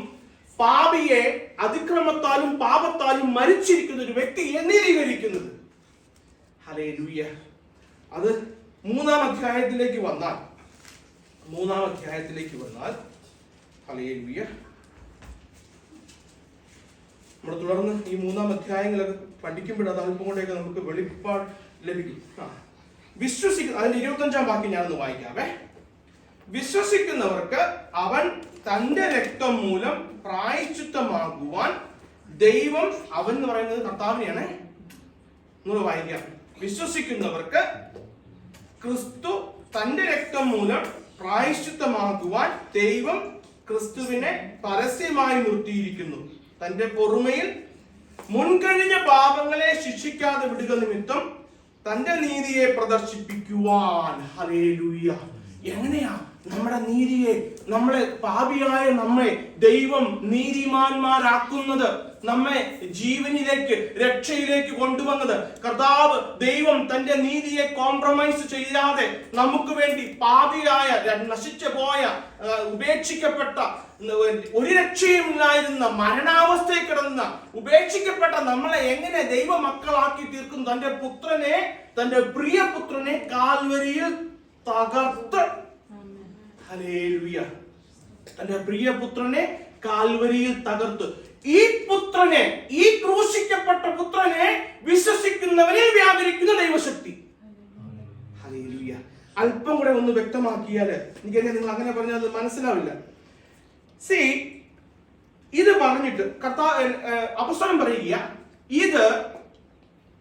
S1: പാപിയെ അതിക്രമത്താലും പാപത്താലും മരിച്ചിരിക്കുന്ന ഒരു വ്യക്തിയെ നീതീകരിക്കുന്നത്? ഹല്ലേലൂയ. അത് മൂന്നാം അധ്യായത്തിലേക്ക് വന്നാൽ ഹല്ലേലൂയ, നമ്മൾ തുടർന്ന് ഈ മൂന്നാം അധ്യായങ്ങളൊക്കെ പഠിക്കുമ്പോൾ അത് അല്പം കൊണ്ടൊക്കെ നമുക്ക് വെളിപ്പാട് ലഭിക്കും. വിശ്വസിക്കുന്ന, അതിന്റെ 25-ാം വാക്യം ഞാനൊന്ന് വായിക്കാവേ. വിശ്വസിക്കുന്നവർക്ക് അവൻ തന്റെ രക്തം മൂലം പ്രായശ്ചിത്തമാകുവാൻ ദൈവം, അവൻ എന്ന് പറയുന്നത് കർത്താവിനെയാണ്. നിങ്ങൾ വായിക്കാം. വിശ്വസിക്കുന്നവർക്ക് ക്രിസ്തു തന്റെ രക്തം മൂലം പ്രായശ്ചിത്തമാകുവാൻ ദൈവം ക്രിസ്തുവിനെ പരസ്യമായി നിർത്തിയിരിക്കുന്നു. തന്റെ പൊറുമയിൽ മുൻകഴിഞ്ഞ പാപങ്ങളെ ശിക്ഷിക്കാതെ വിടുക നിമിത്തം തന്റെ നീതിയെ പ്രദർശിപ്പിക്കുവാൻ. ഹല്ലേലൂയ. എങ്ങനെയാ നമ്മുടെ നീതിയെ, നമ്മളെ പാപിയായ നമ്മെ ദൈവം നീതിമാന്മാരാക്കുന്നത്, നമ്മെ ജീവനിലേക്ക്, രക്ഷയിലേക്ക് കൊണ്ടുവന്നത്? കർത്താവ് ദൈവം തന്റെ നീതിയെ കോംപ്രമൈസ് ചെയ്യാതെ നമുക്ക് വേണ്ടി പാപിയായ, നശിച്ചു പോയ, ഉപേക്ഷിക്കപ്പെട്ട, ഒരു രക്ഷയുമില്ലായിരുന്ന, മരണാവസ്ഥയിൽ കിടന്ന, ഉപേക്ഷിക്കപ്പെട്ട നമ്മളെ എങ്ങനെ ദൈവമക്കളാക്കി തീർക്കും? തന്റെ പുത്രനെ, തന്റെ പ്രിയപുത്രനെ കാൽവരിയിൽ തകർത്ത്. ഹല്ലേലൂയ. തന്റെ പ്രിയപുത്രനെ കാൽവരിയിൽ തകർത്ത്. ഈ പുത്രനെ, ഈ ക്രൂശിക്കപ്പെട്ട പുത്രനെ വിശ്വസിക്കുന്നവരിൽ വ്യാപരിക്കുന്ന ദൈവശക്തി. ഹല്ലേലൂയ. അല്പം കൂടെ ഒന്ന് വ്യക്തമാക്കിയാൽ, എനിക്കറിയാം നിങ്ങൾ അങ്ങനെ പറഞ്ഞാൽ അത് മനസ്സിലാവില്ല. ഇത് പറഞ്ഞിട്ട് അപ്പോസ്തലൻ പറയുക, ഇത്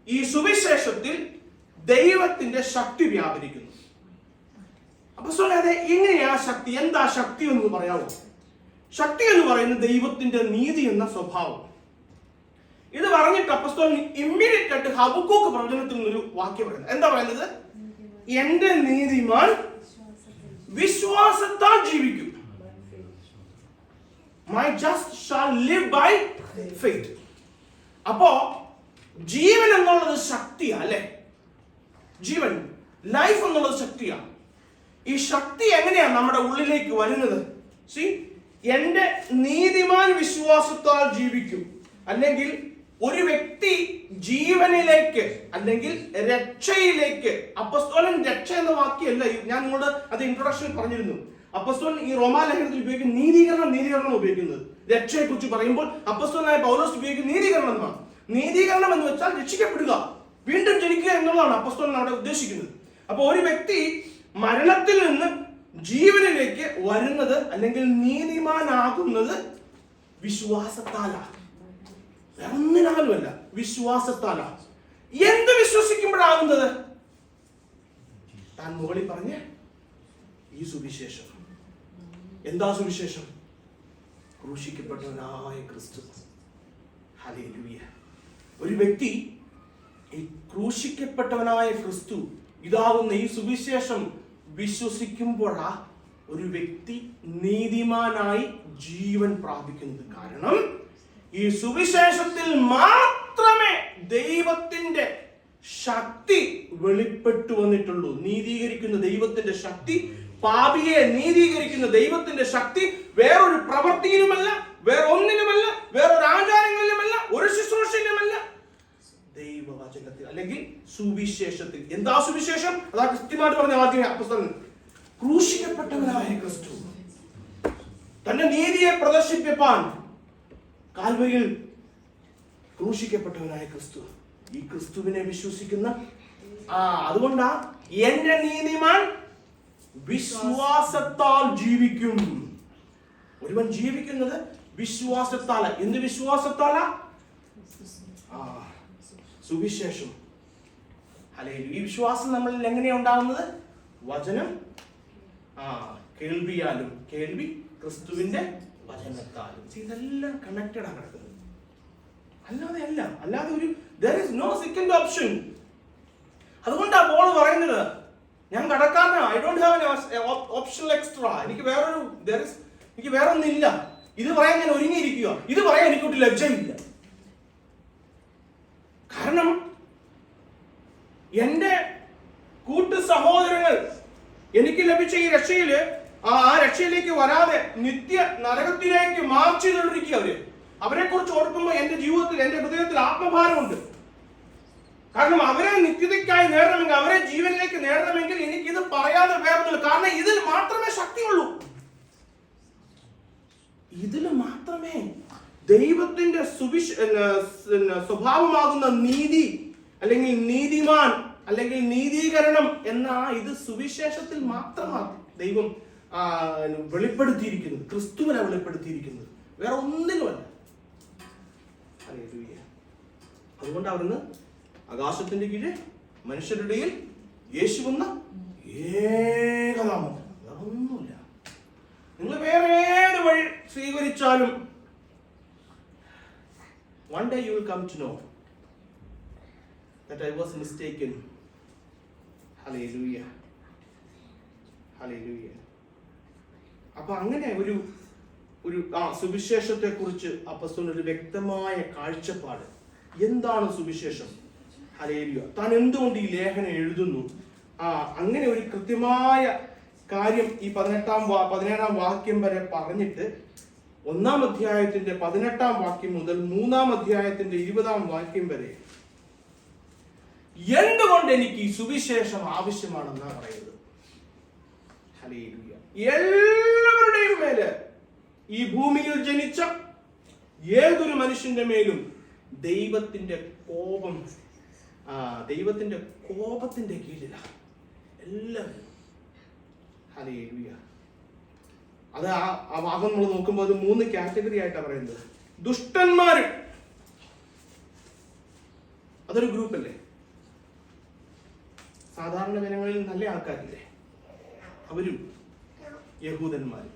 S1: ഈ സുവിശേഷത്തിൽ ദൈവത്തിന്റെ ശക്തി വ്യാപരിക്കുന്നു. അപ്പോസ്തലൻ അതെ, എങ്ങനെയാ ശക്തി? എന്താ ശക്തി എന്ന് പറയാമോ? ശക്തി എന്ന് പറയുന്നത് ദൈവത്തിന്റെ നീതി എന്ന സ്വഭാവം. ഇത് പറഞ്ഞിട്ട് അപ്പോസ്തലൻ ഇമ്മീഡിയറ്റ് ആയിട്ട് ഹബക്കൂക്ക് പ്രവചനത്തിൽ നിന്നൊരു വാക്യം പറയുന്നത്. എന്താ പറയുന്നത്? എന്റെ നീതിമാൻ വിശ്വാസത്താൽ ജീവിക്കും. My just shall live by faith. അപ്പോ ജീവൻ എന്നുള്ളത് ശക്തിയാ, അല്ലെ? ജീവൻ, ലൈഫ് എന്നുള്ളത് ശക്തിയാ. ഈ ശക്തി എങ്ങനെയാ നമ്മുടെ ഉള്ളിലേക്ക് വരുന്നത്? എന്റെ നീതിമാൻ വിശ്വാസത്താൽ ജീവിക്കും. അല്ലെങ്കിൽ ഒരു വ്യക്തി ജീവനിലേക്ക്, അല്ലെങ്കിൽ രക്ഷയിലേക്ക്, അപ്പോസ്തലൻ രക്ഷ എന്ന വാക്യമല്ല, ഞാൻ നിങ്ങളോട് അത് ഇൻട്രൊഡക്ഷൻ പറഞ്ഞിരുന്നു. അപ്പോസ്തലൻ ഈ റോമാലേഖനത്തിൽ ഉപയോഗിക്കുന്ന നീതീകരണം ഉപയോഗിക്കുന്നത്. രക്ഷയെ കുറിച്ച് പറയുമ്പോൾ അപ്പോസ്തലനായ പൗലോസ് ഉപയോഗിക്കുന്ന നീതീകരണം എന്നാണ്. നീതീകരണം എന്ന് വെച്ചാൽ രക്ഷിക്കപ്പെടുക, വീണ്ടും ജനിക്കുക എന്നുള്ളതാണ് അപ്പോസ്തലൻ അവിടെ ഉദ്ദേശിക്കുന്നത്. അപ്പൊ ഒരു വ്യക്തി മരണത്തിൽ നിന്ന് ജീവനിലേക്ക് വരുന്നത്, അല്ലെങ്കിൽ നീതിമാനാകുന്നത് വിശ്വാസത്താലാണ്, ഒന്നിനാലുമല്ല, വിശ്വാസത്താലാ. എന്ത് വിശ്വസിക്കുമ്പോഴാകുന്നത്? താൻ മുകളിൽ പറഞ്ഞ ഈ സുവിശേഷം. എന്താ സുവിശേഷം? ക്രൂശിക്കപ്പെട്ടവനായ ക്രിസ്തു. ഹല്ലേലൂയ. ഒരു വ്യക്തി ഈ ക്രൂശിക്കപ്പെട്ടവനായ ക്രിസ്തു ഇതാകുന്ന ഈ സുവിശേഷം വിശ്വസിക്കുമ്പോഴാ ഒരു വ്യക്തി നീതിമാനായി ജീവൻ പ്രാപിക്കുന്നത്. കാരണം ഈ സുവിശേഷത്തിൽ മാത്രമേ ദൈവത്തിന്റെ ശക്തി വെളിപ്പെട്ടു വന്നിട്ടുള്ളൂ. നീതീകരിക്കുന്ന ദൈവത്തിന്റെ ശക്തി, പാപിയെ നീതീകരിക്കുന്ന ദൈവത്തിന്റെ ശക്തി വേറൊരു പ്രവൃത്തിയിലുമല്ല, വേറൊന്നിനുമല്ല, വേറൊരു ആചാരങ്ങളിലുമല്ല, ഒരു ശുശ്രൂഷയിലുമല്ല, ദൈവവചനത്തിൽ അല്ലെങ്കിൽ സുവിശേഷത്തിൽ. എന്താ സുവിശേഷം? അതാ കൃത്യമായിട്ട് പറഞ്ഞ വാക്യം അപ്പോസ്തലൻ. ക്രൂശിക്കപ്പെട്ടവനായ ക്രിസ്തു തന്റെ നീതിയെ പ്രദർശിപ്പിപ്പാൻ കാൽവരിയിൽ ക്രൂശിക്കപ്പെട്ടവനായ ക്രിസ്തു. ഈ ക്രിസ്തുവിനെ വിശ്വസിക്കുന്ന, അതുകൊണ്ടാ എന്റെ നീതിമാൻ വിശ്വാസത്താൽ ജീവിക്കും. ഒരുവൻ ജീവിക്കുന്നത് വിശ്വാസത്താല. എന്ത് വിശ്വാസത്താല? സുവിശേഷം. ഹല്ലേലൂയ. ഈ വിശ്വാസം നമ്മളിൽ എങ്ങനെയാ ഉണ്ടാകുന്നത്? വചനം കേൾവിയാലും, കേൾവി ക്രിസ്തുവിന്റെ വചനത്താലും. ഇതെല്ലാം കണക്റ്റഡ് ആണ് കിടക്കുന്നത്. അല്ലാതെ ഒരു there is no second option. അതുകൊണ്ടാ പോൾ പറയുന്നത്, ഞാൻ കടക്കാരനാ, I don't have optional extra, എനിക്ക് വേറൊന്നില്ല, ഇത് പറയാൻ ഞാൻ ഒരുങ്ങിയിരിക്കുക, ഇത് പറയാൻ എനിക്കൊരു ലജ്ജയില്ല. കാരണം എന്റെ കൂട്ടു സഹോദരങ്ങൾ എനിക്ക് ലഭിച്ച ഈ രക്ഷയില് ആ രക്ഷയിലേക്ക് വരാതെ നിത്യ നരകത്തിലേക്ക് മാർച്ച് ചെയ്തുകൊണ്ടിരിക്കുക. അവരെ കുറിച്ച് ഓർക്കുമ്പോൾ എന്റെ ജീവിതത്തിൽ, എന്റെ ഹൃദയത്തിൽ ആത്മഭാരമുണ്ട്. കാരണം അവരെ നിത്യതയ്ക്കായി നേടണമെങ്കിൽ, അവരെ ജീവനിലേക്ക് നേടണമെങ്കിൽ എനിക്കിത് പറയാതെ വേറൊന്നുമില്ല. കാരണം ഇതിൽ മാത്രമേ ശക്തിയുള്ളൂ. ഇതിൽ മാത്രമേ ദൈവത്തിന്റെ സ്വഭാവമാകുന്ന നീതി അല്ലെങ്കിൽ നീതിമാൻ അല്ലെങ്കിൽ നീതീകരണം എന്ന ഇത് സുവിശേഷത്തിൽ മാത്രമാണ് ദൈവം വെളിപ്പെടുത്തിയിരിക്കുന്നത്, ക്രിസ്തുവിനെ വെളിപ്പെടുത്തിയിരിക്കുന്നത്, വേറെ ഒന്നിനുമല്ല. അതുകൊണ്ട് അവിടുന്ന് ആകാശത്തിന്റെ കീഴെ മനുഷ്യരുടെ ഇടയിൽ യേശുവെന്ന ഏകനാമം, വേറെ ഒന്നുമില്ല. നിങ്ങൾ വേറെ ഏത് വഴി സ്വീകരിച്ചാലും one day you will come to know that I was mistaken. Hallelujah. Hallelujah. അപ്പൊ അങ്ങനെ ഒരു സുവിശേഷത്തെ കുറിച്ച് അപ്പോസ്തലൻ ഒരു വ്യക്തമായ കാഴ്ചപ്പാട്. എന്താണ് സുവിശേഷം? ഹല്ലേലൂയ. താൻ എന്തുകൊണ്ട് ഈ ലേഖനം എഴുതുന്നു? അങ്ങനെ ഒരു കൃത്യമായ കാര്യം ഈ 17 വാക്യം വരെ പറഞ്ഞിട്ട് 1 അധ്യായത്തിന്റെ 18 വാക്യം മുതൽ 3 അധ്യായത്തിന്റെ 20 വാക്യം വരെ എന്തുകൊണ്ട് എനിക്ക് ഈ സുവിശേഷം ആവശ്യമാണെന്നാണ് പറയുന്നത്. ഹല്ലേലൂയ. എല്ലാവരുടെയും മേല്, ഈ ഭൂമിയിൽ ജനിച്ച ഏതൊരു മനുഷ്യന്റെ മേലും ദൈവത്തിന്റെ കോപത്തിന്റെ കീഴിലാണ് എല്ലാവരും. ഹല്ലേലൂയ. അത് ആ ഭാഗം നമ്മൾ നോക്കുമ്പോൾ അത് 3 കാറ്റഗറി ആയിട്ടാണ് പറയുന്നത്. ദുഷ്ടന്മാര്, അതൊരു ഗ്രൂപ്പ് അല്ലേ? സാധാരണ ജനങ്ങളിൽ നല്ല ആൾക്കാരില്ലേ, അവരും യഹൂദന്മാരും.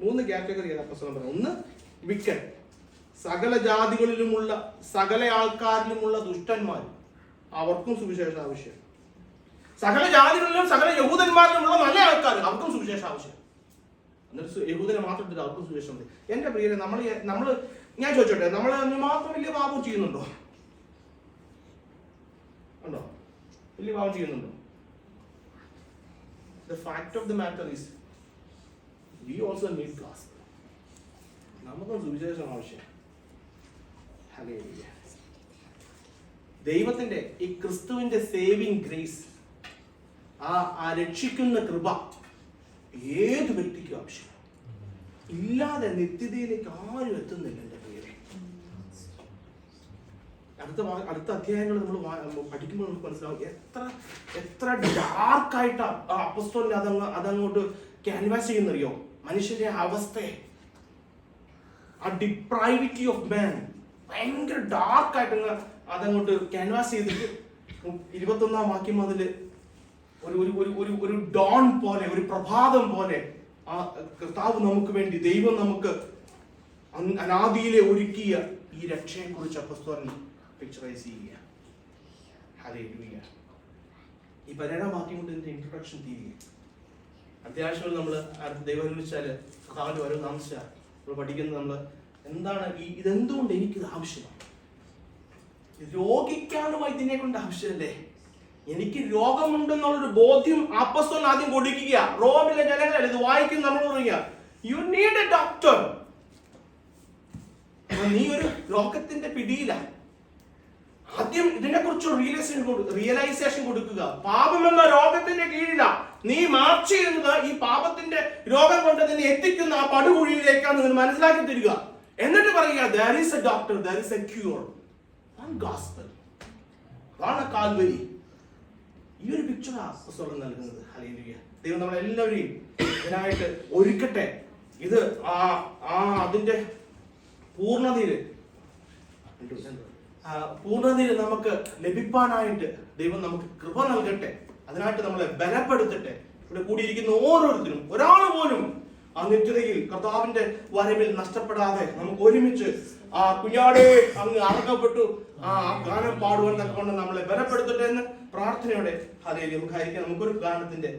S1: 3 കാറ്റഗറി അപ്പോസ്തലൻ പറഞ്ഞു. ഒന്ന് വിക്കൻ, സകല ജാതികളിലുമുള്ള സകല ആൾക്കാരിലുമുള്ള ദുഷ്ടന്മാർ, അവർക്കും സുവിശേഷം ആവശ്യം. സകല ജാതികളിലും സകല യഹൂദന്മാരിലുമുള്ള നല്ല ആൾക്കാർ, അവർക്കും സുവിശേഷം ആവശ്യം. എന്നിട്ട് യഹൂദനെ മാത്രം അവർക്കും സുവിശേഷം ഉണ്ട്. എന്റെ പ്രിയരെ, ഞാൻ ചോദിച്ചോട്ടെ, നമ്മൾ മാത്രം വലിയ പാപം ചെയ്യുന്നുണ്ടോ? ഉണ്ടോ? വലിയ പാപം ചെയ്യുന്നുണ്ടോ? The fact of the matter is we also need gospel. നമുക്കും സുവിശേഷം ആവശ്യം. ഹല്ലേലൂയ. ദൈവത്തിന്റെ ഈ ക്രിസ്തുവിന്റെ സേവിങ് ഗ്രേസ്, ആ രക്ഷിക്കുന്ന കൃപ ഏത് വ്യക്തിക്കും ആവശ്യം. ഇല്ലാതെ നിത്യതയിലേക്ക് ആരും എത്തുന്നില്ല എന്റെ പ്രിയരെ. അടുത്ത അധ്യായങ്ങൾ നമ്മൾ പഠിക്കുമ്പോൾ നമുക്ക് മനസ്സിലാവും എത്ര ഡാർക്കായിട്ടാ അപ്പോസ്തലൻ അതങ്ങോട്ട് ക്യാൻവാസ് ചെയ്യുന്നറിയോ മനുഷ്യന്റെ അവസ്ഥയെ. ആ ഡിപ്രൈവിറ്റി ഓഫ് മാൻ ഭയങ്കര ഡാർക്കായിട്ട് അതങ്ങോട്ട് ക്യാൻവാസ് ചെയ്തിട്ട് 21 വാക്യം മുതല് ഒരു ഡോൺ പോലെ, ഒരു പ്രഭാതം പോലെ ആ കർത്താവ് നമുക്ക് വേണ്ടി, ദൈവം നമുക്ക് അനാദിയിലെ ഒരുക്കിയ ഈ രക്ഷയെ കുറിച്ച് അപ്പോസ്തലൻ പിക്ചറൈസ് ചെയ്യുക. ഹല്ലേലൂയ. ഈ 17 വാക്യം കൊണ്ട് ഇതിന്റെ ഇൻട്രൊഡക്ഷൻ തീരുക. അത്യാവശ്യം നമ്മൾ ദൈവം അനുവദിച്ചാല് കർത്താവിന്റെ വരവ് താമസിച്ചാൽ നമ്മൾ പഠിക്കുന്നത് നമ്മൾ എന്താണ് ഇതെന്തുകൊണ്ട് എനിക്കിത് ആവശ്യമാണ്. രോഗിക്കാനുമായി ഇതിനെ കൊണ്ട് ആവശ്യമല്ലേ? എനിക്ക് രോഗമുണ്ടെന്നുള്ളൊരു ബോധ്യം അപ്പോസ്തലൻ ആദ്യം കൊടുക്കുക. റോമിലെ ജനങ്ങളല്ല ഇത് വായിക്കും നമ്മൾ പറയുക, യു നീഡ് എ ഡോക്ടർ. നീ ഒരു രോഗത്തിന്റെ പിടിയില. ആദ്യം ഇതിനെ കുറിച്ച് റിയലൈസേഷൻ കൊടുക്കുക. പാപം എന്ന രോഗത്തിന്റെ കീഴില നീ മാർച്ച് ചെയ്യുന്നത്. ഈ പാപത്തിന്റെ രോഗം കൊണ്ട് നിന്നെ എത്തിക്കുന്ന ആ പടുകുഴിയിലേക്കാണ് നിങ്ങൾ മനസ്സിലാക്കി തരിക. എന്നിട്ട് പറയുക, there is a doctor, there is a cure, one gospel, one Calvary. ഈ ഒരു പിക്ചർ അപ്പോസ്തലൻ നൽകുന്നത്. ഹല്ലേലൂയ. ദൈവം നമ്മളെല്ലാവരെയും ഇതിനായിട്ട് ഒരുക്കട്ടെ. ഇത് അതിന്റെ പൂർണ്ണതയില് നമുക്ക് ലഭിക്കാനായിട്ട് ദൈവം നമുക്ക് കൃപ നൽകട്ടെ. അതിനായിട്ട് നമ്മളെ ബലപ്പെടുത്തട്ടെ. ഇവിടെ കൂടിയിരിക്കുന്ന ഓരോരുത്തരും, ഒരാൾ പോലും ആ നിത്യതയിൽ കർത്താവിന്റെ വരവിൽ നഷ്ടപ്പെടാതെ നമുക്ക് ഒരുമിച്ച് ആ കുഞ്ഞാടേ അങ്ങ് അറക്കപ്പെട്ടു ആ ഗാനം പാടുവാൻ തക്കൊണ്ട് നമ്മളെ ബലപ്പെടുത്തട്ടെ എന്ന് പ്രാർത്ഥനയോടെ ഹല്ലേലൂയ. നമുക്കൊരു ഗാനത്തിന്റെ